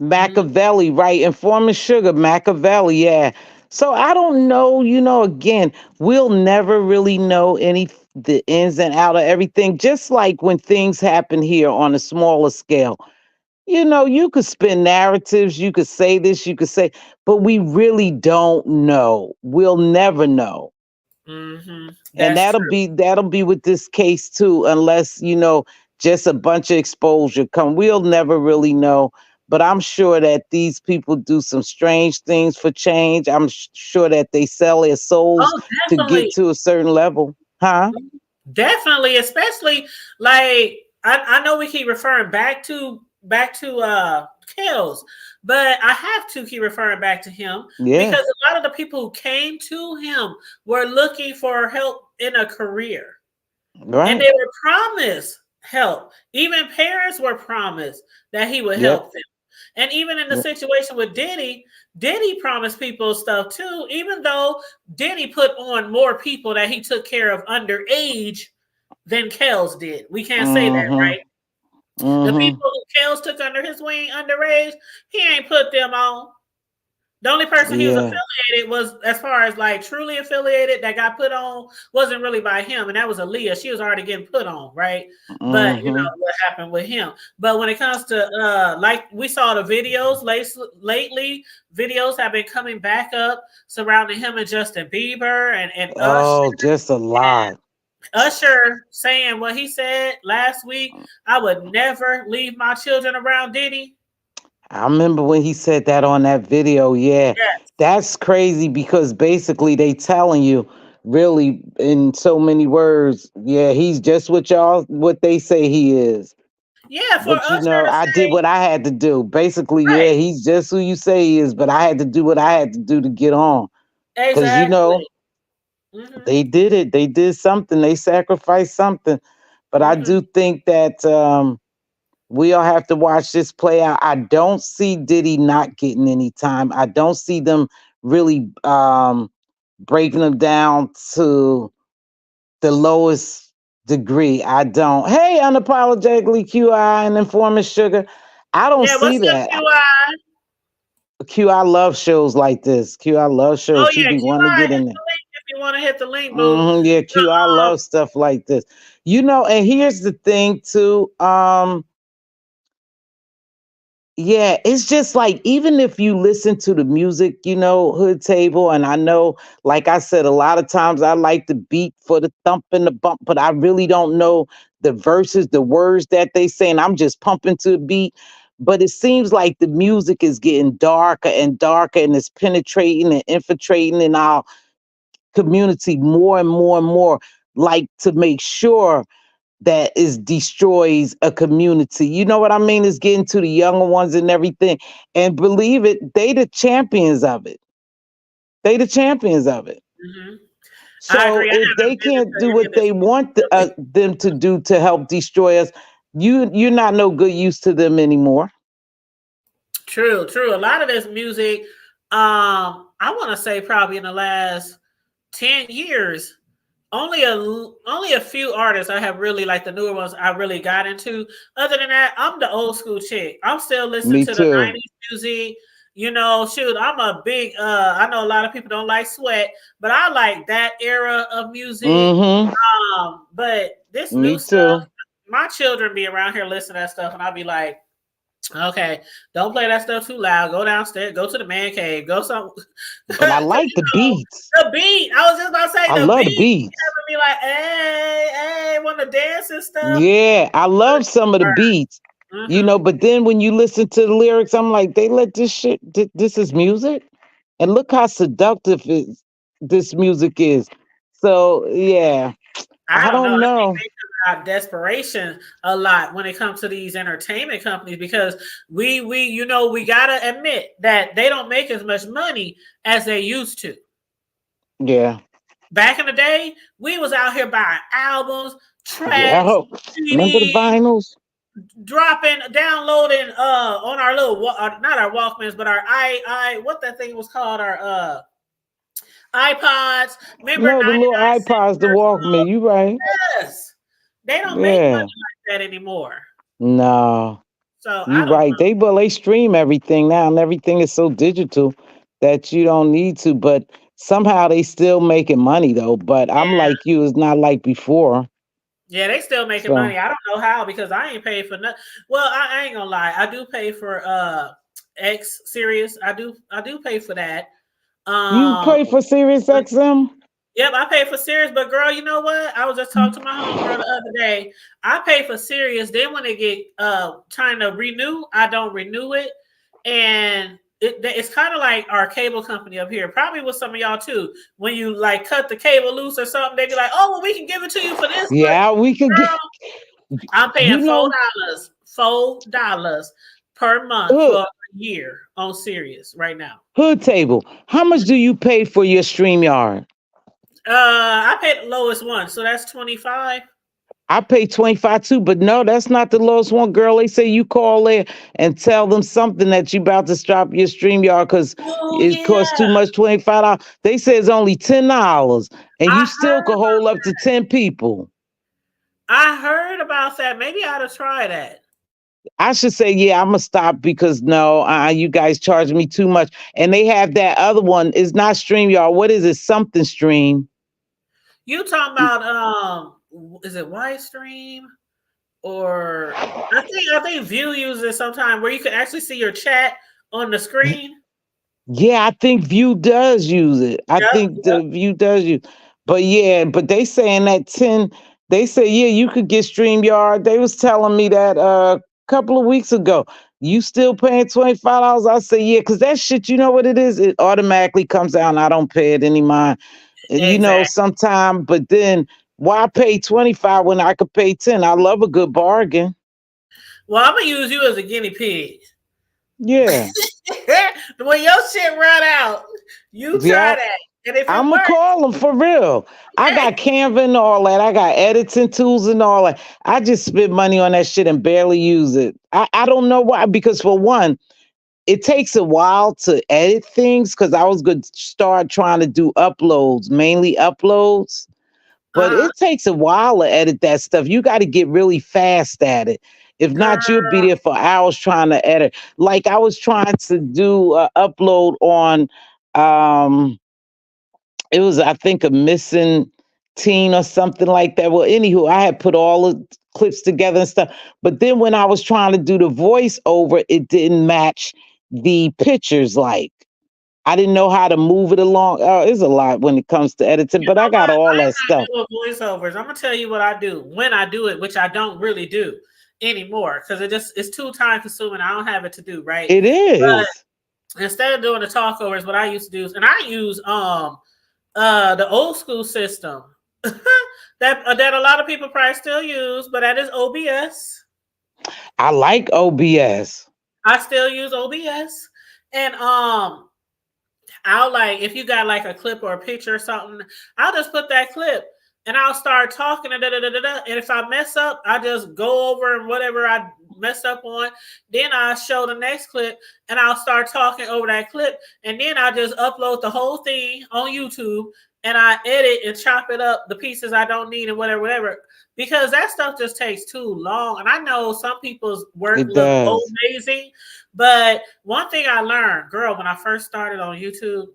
Mhm. Machiavelli, right? Informant Sugar, Machiavelli, yeah. So I don't know, again, we'll never really know the ins and out of everything. Just like when things happen here on a smaller scale. You could spin narratives, you could say this, you could say, but we really don't know. We'll never know. And That's true. that'll be with this case too, unless, just a bunch of exposure come. We'll never really know. But I'm sure that these people do some strange things for change. I'm sure that they sell their souls Oh, to get definitely. to a certain level. Huh? Definitely, especially like I know we keep referring back to Kels, but I have to keep referring back to him because Yes. a lot of the people who came to him were looking for help in a career. And Right. they were promised help. Even parents were promised that he would Yep. help them. And even in the Yep. situation with Diddy, Diddy promised people stuff too, even though Diddy put on more people that he took care of underage than Kels did. We can't say that, Mm-hmm. right? The Mm-hmm. people who Kels took under his wing underage, he ain't put them on. The only person he was Yeah. affiliated was, as far as like truly affiliated, that got put on wasn't really by him, and that was Aaliyah. She was already getting put on, right? But you Mm-hmm. know what happened with him. But when it comes to like we saw the videos lately, videos have been coming back up surrounding him and Justin Bieber and Usher. Oh, just a lot. Usher saying what he said last week. I would never leave my children around Diddy. I remember when he said that on that video. Yeah, Yes. that's crazy because basically they telling you really in so many words. Yeah, he's just what they say he is. Yeah, for But Usher to I did say, what I had to do. Basically, yeah, right. he's just who you say he is. But I had to do what I had to do to get on. Cause Exactly. Mhm. they did it. They did something. They sacrificed something. But I Mhm. do think that we'll have to watch this play out. I don't see Diddy not getting any time. I don't see them really breaking them down to the lowest degree. I don't. Hey, unapologetically QI and informant sugar. I don't Yeah, see what's up, that. QI? QI love shows like this. QI love Oh shows. She yeah, be wanting to QI, get hit in there. the link if you want to hit the link, boo. Yeah, QI Um, love stuff like this. And here's the thing too. Yeah, it's just like even if you listen to the music, Hood Table, and I know, like I said, a lot of times I like the beat for the thump and the bump, but I really don't know the verses, the words that they say, and I'm just pumping to the beat. But it seems like the music is getting darker and darker, and it's penetrating and infiltrating in our community more and more and more, like to make sure that is destroys a community. You know what I mean? It's getting to the younger ones and everything. And believe it, they the champions of it. They the champions of it. mhm. I So agree. I if they haven't been can't do into any what of his they want really. them to do to help destroy us, you're not no good use to them anymore. True, true. A lot of this music, I want to say probably in the last 10 years, only a few artists I have really like the newer ones I really got into. Other than that, I'm the old school chick. I'm still listening Me to the too. 90s music. Shoot, I'm a big I know a lot of people don't like sweat, but I like that era of music. Mm-hmm. But this Me new stuff, too. my children be around here listening to that stuff, and I'll be like, okay, don't play that stuff too loud. Go downstairs. Go to the man cave. Go some. But I like the beats. The beat. I was just about to say I the love the beat. beats. Having me like, hey, hey, want to dance and stuff. Yeah, I love some of the beats. Mm-hmm. But then when you listen to the lyrics, I'm like, they let this shit. This is music, and look how seductive this music is. So yeah, I I don't know. don't I think know. they come out desperation a lot when it comes to these entertainment companies because we gotta admit that they don't make as much money as they used to. Yeah, Back in the day, we was out here buying albums, tracks, yeah. Remember the CDs, vinyls? dropping, downloading on our little not our Walkmans, but our I what that thing was called, our iPods. Remember No, the little 99 cents iPods, the per Walkman. You right? song? Yes. They don't make money Yeah. like that anymore. No, So I you don't right. know. They stream everything now, and everything is so digital that you don't need to. But somehow they still making money though. But I'm Yeah. like you, it's not like before. Yeah, they still making So money. I don't know how because I ain't paid for nothing. Well, I ain't gonna lie. I do pay for X Series. I do pay for that. you Um pay for Sirius XM? Yep, I pay for Sirius, but girl, you know what? I was just talking to my homegirl the other day. I pay for Sirius. Then when they get trying to renew, I don't renew it, and it's kind of like our cable company up here. Probably with some of y'all too. When you like cut the cable loose or something, they be like, "Oh, well, we can give it to you for this much." Yeah, we could get. Girl, I'm paying You four know, dollars, $4 per month hood for a year on Sirius right now. hood table. How much do you pay for your StreamYard? I paid the lowest one, so that's 25. I pay 25 too, but no, that's not the lowest one, girl. They say you call there and tell them something that you about to stop your StreamYard because Oh it costs too yeah, much, $25. They say it's only $10 and I you still heard could hold about up to 10 people. I heard about that. Maybe I ought to try that. I should say, yeah, I'm gonna stop because no, you guys charge me too much. And they have that other one. It's not StreamYard. What is it? Something Stream. You talking about is it Widestream or I think View uses it sometime where you can actually see your chat on the screen. Yeah, I think View does use it. I Yep, think yep. the View does use. But yeah, but they saying that 10, they say, yeah, you could get StreamYard. They was telling me that a couple of weeks ago. You still paying $25? I say, yeah, because that shit, you know what it is? It automatically comes out and I don't pay it any mind. Exactly. Sometime, but then why pay 25 when I could pay 10? I love a good bargain. Well, I'm gonna use you as a guinea pig. Yeah. When your shit run out, you try Yeah. that, and if it I'ma works, call them for real. I got Canva and all that. I got editing tools and all that. I just spend money on that shit and barely use it. I don't know why. Because for one, it takes a while to edit things because I was going to start trying to do uploads, mainly uploads. But uh-huh, it takes a while to edit that stuff. You got to get really fast at it. If not, you'll be girl. there for hours trying to edit. Like I was trying to do a upload on um it was I think a missing teen or something like that. Well, anywho, I had put all the clips together and stuff. But then when I was trying to do the voiceover, it didn't match the pictures like. I didn't know how to move it along. Oh, it's a lot when it comes to editing, You but know I got what? all I'm that stuff. not doing voiceovers. I'm gonna tell you what I do when I do it, which I don't really do anymore because it's too time consuming. I don't have it to do right. It But is. instead of doing the talkovers, what I used to do is, and I use the old school system that a lot of people probably still use, but that is OBS. I like OBS. I still use OBS, and I'll like if you got like a clip or a picture or something, I'll just put that clip and I'll start talking and da da da da da. And if I mess up, I just go over and whatever I messed up on. Then I'll show the next clip and I'll start talking over that clip. And then I'll just upload the whole thing on YouTube and I edit and chop it up the pieces I don't need and whatever, whatever. Because that stuff just takes too long. And I know some people's work It look does. amazing, but one thing I learned, girl, when I first started on YouTube,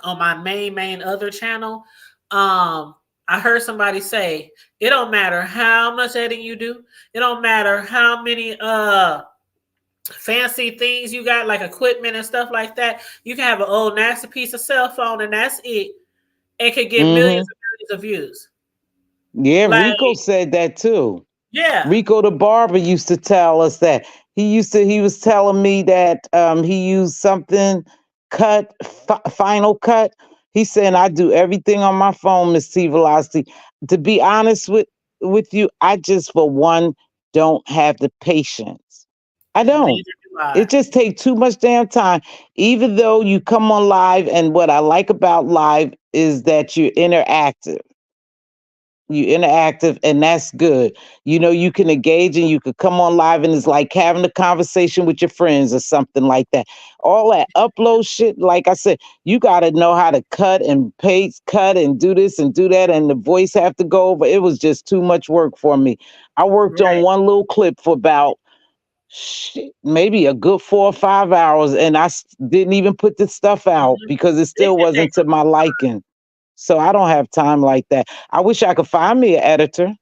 on my main other channel, I heard somebody say, it don't matter how much editing you do, it don't matter how many fancy things you got, like equipment and stuff like that. You can have an old nasty piece of cell phone and that's it. It could get millions Hmm. and millions of views. Yeah, Like, Rico said that too. yeah, Rico the barber used to tell us that. He was telling me that he used something Final Cut. He said I do everything on my phone, Miss T Velocity. To be honest with you, I just for one don't have the patience. I don't. neither do I. It just takes too much damn time. Even though you come on live, and what I like about live is that you're interactive. You interactive, and that's good. You know, you can engage and you could come on live and it's like having a conversation with your friends or something like that. All that upload shit, like I said, you got to know how to cut and paste, cut and do this and do that, and the voice have to go over. It was just too much work for me. I worked on Right. one little clip for about shit, maybe a good 4 or 5 hours, and didn't even put the stuff out Mhm. because it It still can take wasn't to my liking. So I don't have time like that. I wish I could find me an editor.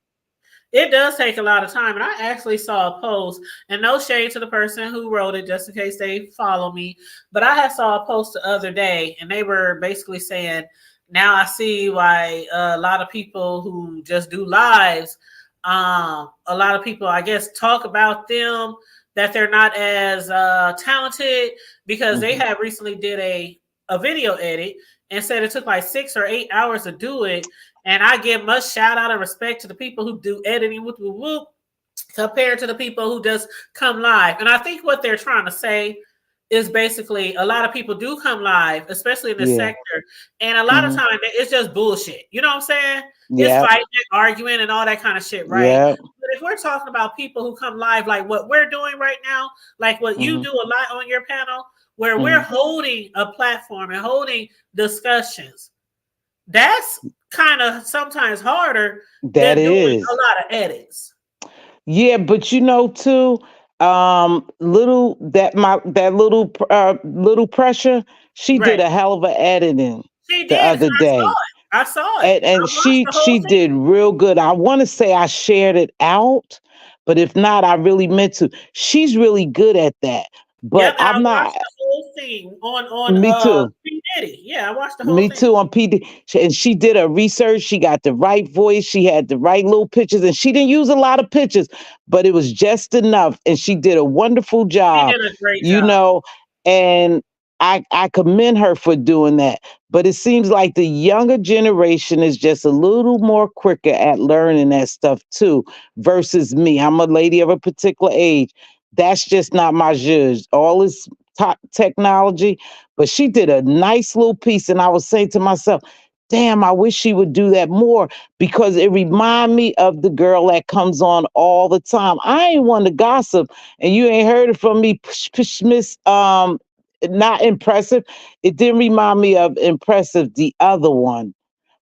It does take a lot of time. And I actually saw a post, and no shade to the person who wrote it, just in case they follow me. But I had saw a post the other day, and they were basically saying, now I see why a lot of people who just do lives, a lot of people, I guess, talk about them that they're not as talented because they Mhm. have recently did a video edit and said it took like 6 or 8 hours to do it, and I give much shout out and respect to the people who do editing whoop, whoop, whoop, compared to the people who just come live. And I think what they're trying to say is basically a lot of people do come live, especially in this Yeah. sector. And a lot of Mhm. time it's just bullshit. You know what I'm saying? It's Yep. fighting, arguing, and all that kind of shit, right? Yep. But if we're talking about people who come live like what we're doing right now, like what you Mhm. do a lot on your panel, where we're Mhm. holding a platform and holding discussions, that's kind of sometimes harder That than doing a is. lot of edits. Yeah, but you know too, little that my that little pressure, she did Right. a hell of a editing She the did. other I saw day. it. I saw it. And I watched she the whole she thing. did real good. I want to say I shared it out, but if not, I really meant to. She's really good at that. But Yep, and I I'm watched not. the whole thing on Me too. P Diddy. Yeah, I watched the whole Me thing. too on PD. And she did her research. She got the right voice. She had the right little pictures. And she didn't use a lot of pictures, but it was just enough. And she did a wonderful She job, did a great you job. know. And I commend her for doing that. But it seems like the younger generation is just a little more quicker at learning that stuff too, versus me. I'm a lady of a particular age. That's just not my zhuzh. All this top technology, but she did a nice little piece, and I was saying to myself, damn, I wish she would do that more because it remind me of the girl that comes on all the time. I ain't one to gossip, and you ain't heard it from me, Miss not impressive. It didn't remind me of impressive, the other one.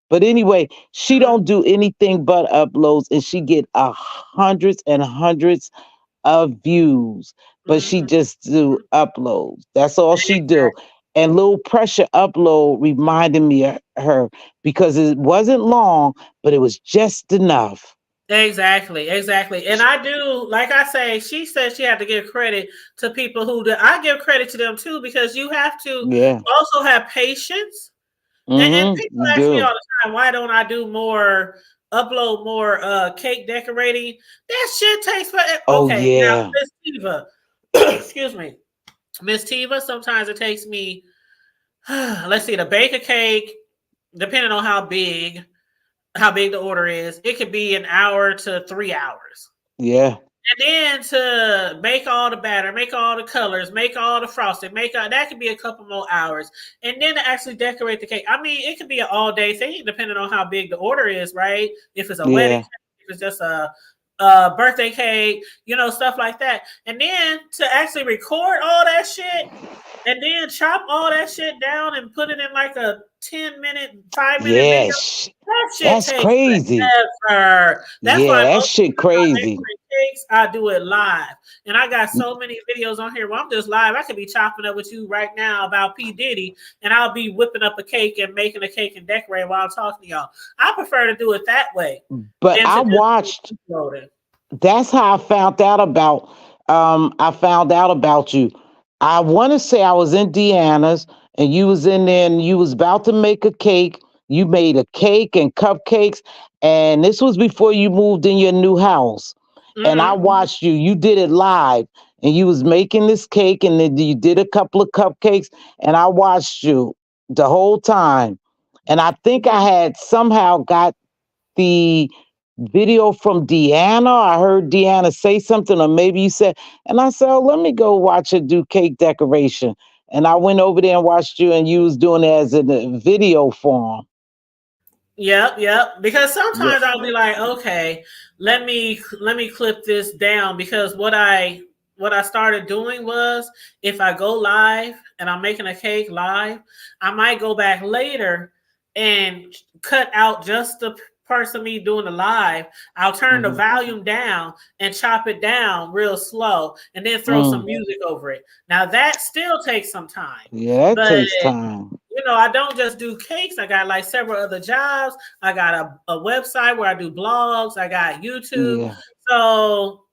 But anyway, she Mhm, don't do anything but uploads, and she get hundreds and hundreds of views, but she mhm. just do uploads. That's all she do. And Little Pressure upload reminded me of her because it wasn't long, but it was just enough. Exactly, exactly. And I do, like I say, she said she had to give credit to people who do. I give credit to them too because you have to Yeah. also have patience. And Mm-hmm. people You ask me all do. the time, why don't I do more, upload more cake decorating? That shit takes forever. Oh Okay, now yeah. Miss Tiva, excuse me, Miss Tiva. Sometimes it takes me, let's see, to bake a cake, depending on how big the order is. It could be an hour to 3 hours. Yeah. And then to make all the batter, make all the colors, make all the frosting, make all that could be a couple more hours. And then to actually decorate the cake. I mean, it could be an all day thing depending on how big the order is, right? If it's a wedding Yeah. cake, if it's just a birthday cake, stuff like that. And then to actually record all that shit and then chop all that shit down and put it in like a 10-minute, 5-minute video. Yes. That shit That's takes crazy. forever. That's Yeah, why that most of shit the time I crazy. decorate cakes, I do it live. And I got so many videos on here where I'm just live. I could be chopping up with you right now about P. Diddy, and I'll be whipping up a cake and making a cake and decorating while I'm talking to y'all. I prefer to do it that way But than I to just watched, upload it. that's how I found out about you. I want to say I was in Deanna's and you was in there and you was about to make a cake. You made a cake and cupcakes, and this was before you moved in your new house. And I Mm-hmm. watched you. You did it live, and you was making this cake, and then you did a couple of cupcakes, and I watched you the whole time. And I think I had somehow got the video from Deanna. I heard Deanna say something, or maybe you said, and I said, oh, let me go watch her do cake decoration. And I went over there and watched you, and you was doing it as in a video form. Yep, yep. Because Yeah. sometimes I'll be like, okay, let me clip this down because what I started doing was if I go live and I'm making a cake live, I might go back later and cut out just the parts of me doing the live. I'll turn the Hmm. volume down and chop it down real slow and then throw some Mm. music over it. Now that still takes some time. Yeah, that But takes time. I don't just do cakes. I got like several other jobs. I got a website where I do blogs. I got YouTube. Yeah, So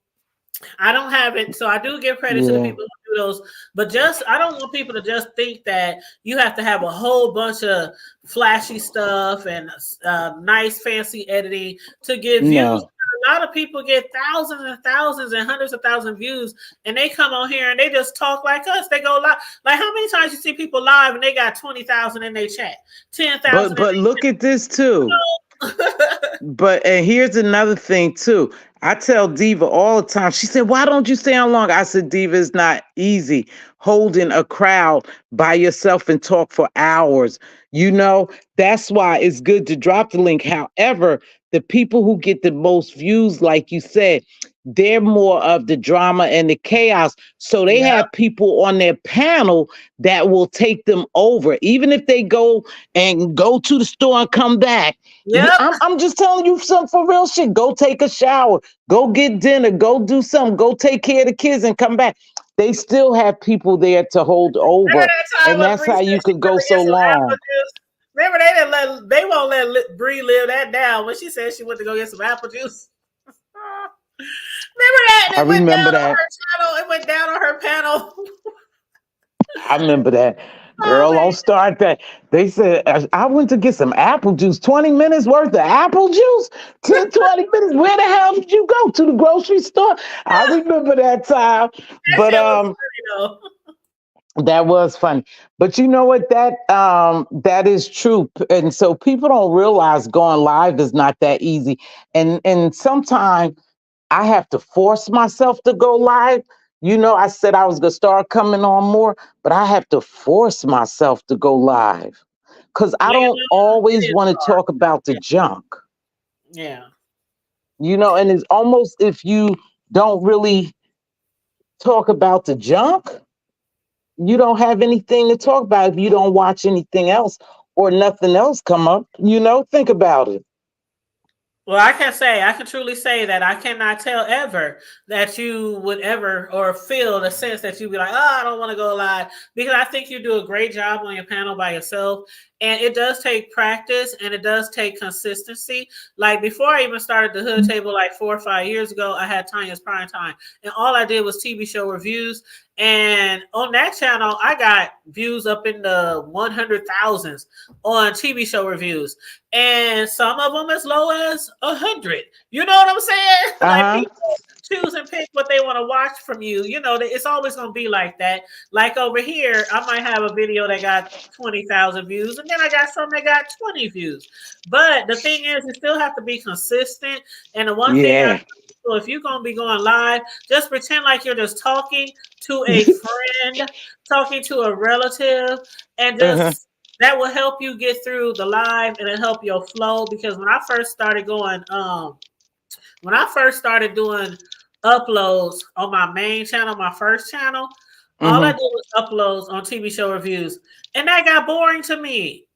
I don't have it. So I do give credit to the yeah, people who do those. But I don't want people to just think that you have to have a whole bunch of flashy stuff and nice, fancy editing to get views. no. A lot of people get thousands and thousands and hundreds of thousand views, and they come on here and they just talk like us. They go live. Like how many times you see people live and they got 20,000 in their chat, 10,000 in But look at this too. their chat. But and here's another thing too. I tell Diva all the time. She said, "Why don't you stay on long?" I said, "Diva, it's not easy holding a crowd by yourself and talk for hours. You know, that's why it's good to drop the link. However, the people who get the most views, like you said, they're more of the drama and the chaos. So they Yeah. have people on their panel that will take them over, even if they go to the store and come back. Yep. I'm just telling you some for real shit. Go take a shower, go get dinner, go do something, go take care of the kids and come back. They still have people there to hold Remember over. that time And when that's Bree how said you she could go wanted to get so some apple long. juice? Remember they won't let Bree live that down when she said she went to go get some apple juice. Remember that? I It went down remember on that. her channel. It went down on her panel. I remember that. Oh Girl, man. don't start that. They said, I went to get some apple juice, 20 minutes worth of apple juice? 10, 20 minutes? Where the hell did you go? To the grocery store? I remember that time. That But shit was funny though. that was funny. But you know what? That is true. And so people don't realize going live is not that easy. And sometimes I have to force myself to go live. You know, I said I was gonna start coming on more, but I have to force myself to go live. Cause I Yeah, don't it always is want to hard. talk about the Yeah. junk. Yeah. You know, and it's almost if you don't really talk about the junk, you don't have anything to talk about if you don't watch anything else or nothing else come up. You know, think about it. Well, I can truly say that I cannot tell ever that you would ever or feel the sense that you'd be like, oh, I don't want to go live because I think you do a great job on your panel by yourself. And it does take practice and it does take consistency. Like before I even started the Hood Table like 4 or 5 years ago, I had Tanya's PrimeTime. And all I did was TV show reviews. And on that channel, I got views up in the 100,000s on TV show reviews and some of them as low as 100. You know what I'm saying? Uh Like huh. people choose and pick what they want to watch from you. You know, it's always going to be like that. Like over here, I might have a video that got 20,000 views, and then I got some that got 20 views. But the thing is, you still have to be consistent. And the one thing I Yeah. so if you're going to be going live, just pretend like you're just talking to a friend, talking to a relative, and Uh-huh. just that will help you get through the live and it'll help your flow. Because when I first started doing uploads on my main channel, my first channel, all I did was uploads on TV show reviews, and that got boring to me.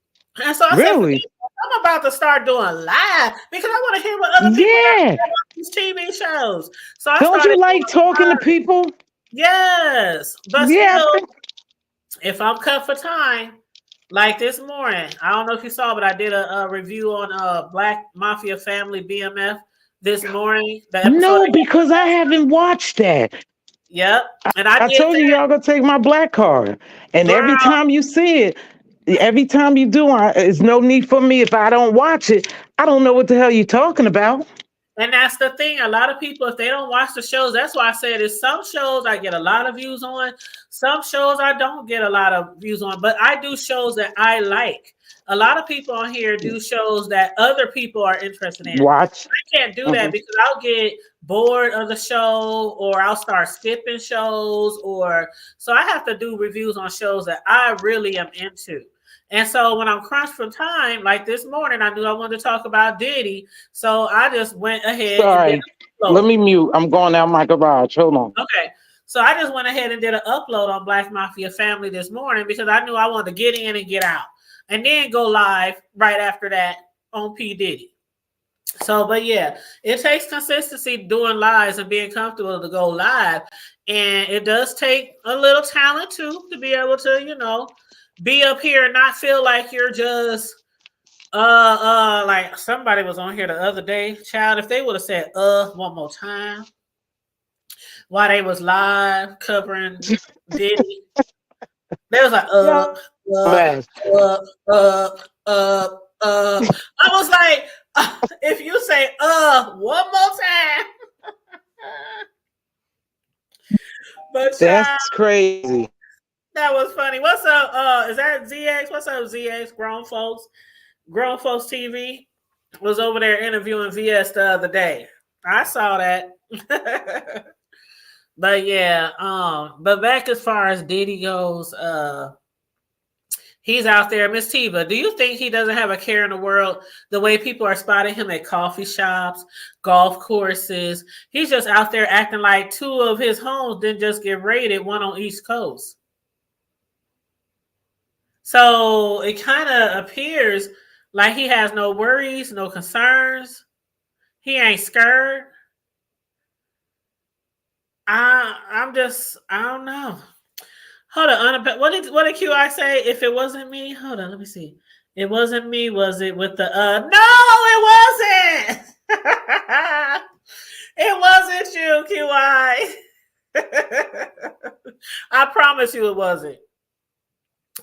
And so I said, forget Really? it. I'm about to start doing live because I want to hear what other people got to Yeah. say about these TV shows. So I Don't you started doing like talking to live. people? Yes, but Yeah, I still, think. if I'm cut for time, like this morning, I don't know if you saw, but I did a review on Black Mafia Family BMF this morning. The episode No, I got. because I haven't watched that. Yep, and I I did told you that, y'all gonna take my black card, and every girl. time you see it, every time you do, it's no need for me. If I don't watch it, I don't know what the hell you're talking about. And that's the thing. A lot of people, if they don't watch the shows, that's why I said it's some shows I get a lot of views on. Some shows I don't get a lot of views on, but I do shows that I like. A lot of people on here do shows that other people are interested in. Watch. I can't do that Mhm. because I'll get bored of the show or I'll start skipping shows or so I have to do reviews on shows that I really am into. And so when I'm crunched for time, like this morning, I knew I wanted to talk about Diddy. So I just went ahead and did Sorry. an Let upload. me mute. I'm going out my garage. Hold on. Okay. So I just went ahead and did an upload on Black Mafia Family this morning because I knew I wanted to get in and get out and then go live right after that on P. Diddy. So, but yeah, it takes consistency doing lives and being comfortable to go live. And it does take a little talent too to be able to, be up here and not feel like you're just like somebody was on here the other day, child. If they would have said one more time while they was live covering Diddy, they was like Yeah. up, Man. I was like, if you say one more time, but child, That's crazy. that was funny. What's up? Is that ZX? What's up, ZX? Grown folks TV was over there interviewing VS the other day. I saw that. But yeah, but back as far as Diddy goes, he's out there. Miss Tiva, do you think he doesn't have a care in the world the way people are spotting him at coffee shops, golf courses? He's just out there acting like two of his homes didn't just get raided, one on East Coast. So it kind of appears like he has no worries, no concerns. He ain't scared. I don't know. Hold on. What did QI say? If it wasn't me, hold on, let me see. It wasn't me, was it with the no, it wasn't. It wasn't you, QI. I promise you it wasn't.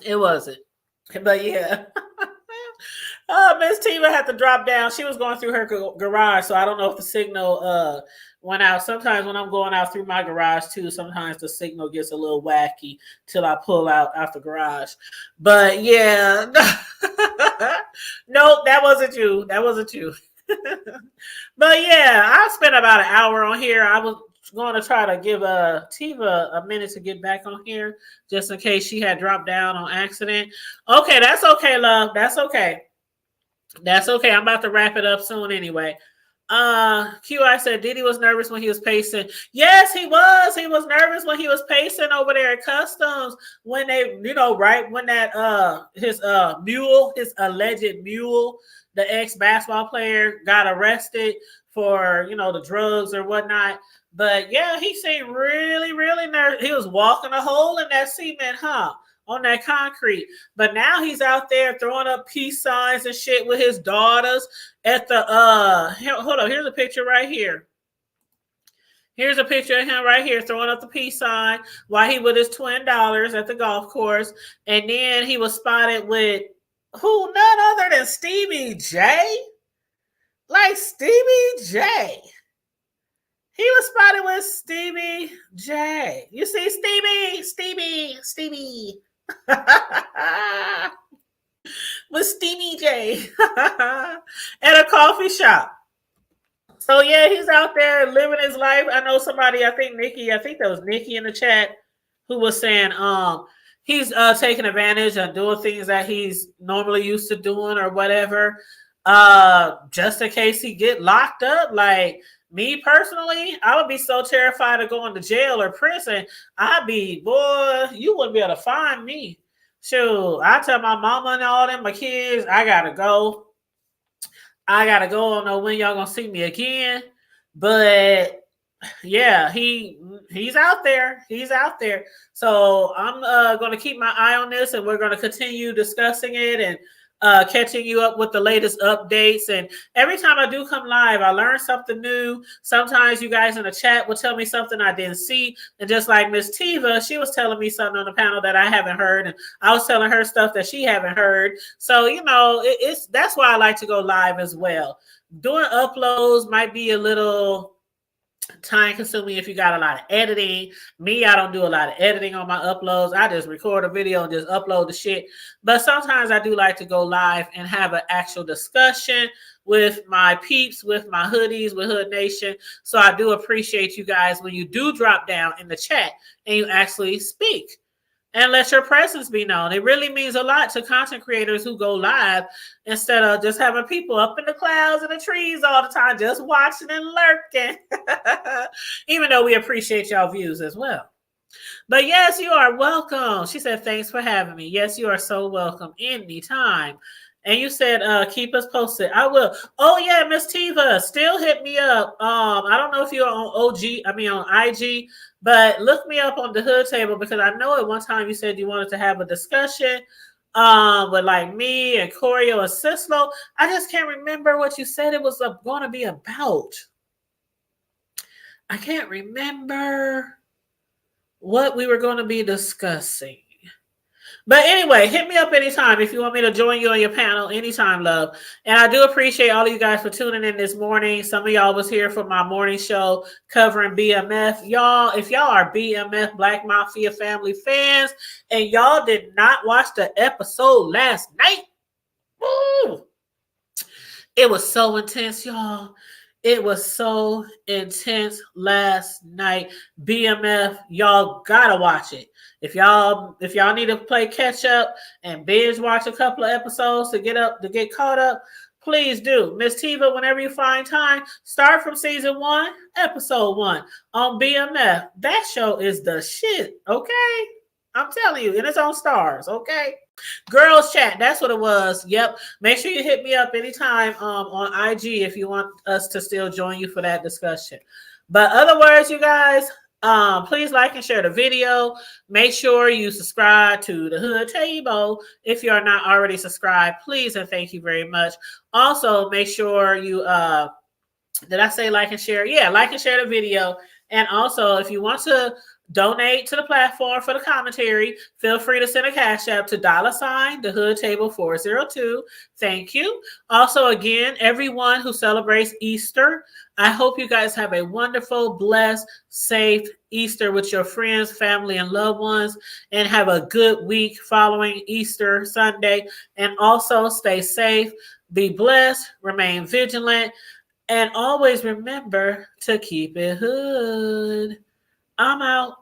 It wasn't. But yeah. Miss Tiva had to drop down. She was going through her garage, so I don't know if the signal went out. Sometimes when I'm going out through my garage too, sometimes the signal gets a little wacky till I pull out the garage. But yeah, nope, that wasn't you. That wasn't you. But yeah, I spent about an hour on here. I was going to try to give Tiva a minute to get back on here, just in case she had dropped down on accident. Okay, that's okay, love. That's okay. That's okay. I'm about to wrap it up soon anyway. QI said Diddy was nervous when he was pacing. Yes, he was. He was nervous when he was pacing over there at Customs when they, right when that his alleged mule, the ex-basketball player, got arrested for the drugs or whatnot. But yeah, he seemed really, really nervous. He was walking a hole in that cement, on that concrete. But now he's out there throwing up peace signs and shit with his daughters at the hold on, here's a picture right here. Here's a picture of him right here throwing up the peace sign while he with his twin daughters at the golf course. And then he was spotted with who? None other than Stevie J. Like Stevie J. He was spotted with Stevie J. You see Stevie. With Stevie J at a coffee shop. So yeah, he's out there living his life. I know somebody, I think that was Nikki in the chat who was saying he's taking advantage of doing things that he's normally used to doing or whatever. Just in case he get locked up. Like me personally, I would be so terrified of going to jail or prison. I'd be, boy, you wouldn't be able to find me. Shoot, I tell my mama and all them, my kids, I gotta go. I don't know when y'all gonna see me again. But yeah, he's out there. He's out there. So I'm going to keep my eye on this, and we're going to continue discussing it and catching you up with the latest updates. And every time I do come live, I learn something new. Sometimes you guys in the chat will tell me something I didn't see. And just like Miss Tiva, she was telling me something on the panel that I haven't heard, and I was telling her stuff that she haven't heard. So, you know, that's why I like to go live as well. Doing uploads might be a little time consuming if you got a lot of editing. Me, I don't do a lot of editing on my uploads. I just record a video and just upload the shit. But sometimes I do like to go live and have an actual discussion with my peeps, with my hoodies, with Hood Nation. So I do appreciate you guys when you do drop down in the chat and you actually speak and let your presence be known. It really means a lot to content creators who go live instead of just having people up in the clouds and the trees all the time, just watching and lurking. Even though we appreciate y'all views as well. But yes, you are welcome. She said, thanks for having me. Yes, you are so welcome anytime. And you said, keep us posted. I will. Oh yeah, Miss Tiva, still hit me up. I don't know if you're on on IG, but look me up on the Hood Table, because I know at one time you said you wanted to have a discussion with like me and Corio and Sislo. I just can't remember what you said it was going to be about. I can't remember what we were going to be discussing. But anyway, hit me up anytime if you want me to join you on your panel. Anytime, love. And I do appreciate all of you guys for tuning in this morning. Some of y'all was here for my morning show covering BMF. Y'all, if y'all are BMF Black Mafia family fans and y'all did not watch the episode last night, woo, it was so intense, y'all. It was so intense last night. BMF, y'all gotta watch it. If y'all need to play catch up and binge watch a couple of episodes to get caught up, please do. Miss Tiva, whenever you find time, start from season 1, episode 1 on BMF. That show is the shit, okay? I'm telling you, and it's on Stars, okay? Girls chat, that's what it was. Yep. Make sure you hit me up anytime on IG if you want us to still join you for that discussion. But other words, you guys, please like and share the video. Make sure you subscribe to the Hood Table if you are not already subscribed. Please and thank you very much. Also, make sure you did I say like and share? Yeah, like and share the video. And also, if you want to donate to the platform for the commentary, feel free to send a cash app to $ the Hood Table 402. Thank you. Also, again, everyone who celebrates Easter, I hope you guys have a wonderful, blessed, safe Easter with your friends, family, and loved ones, and have a good week following Easter Sunday. And also stay safe, be blessed, remain vigilant, and always remember to keep it hood. I'm out.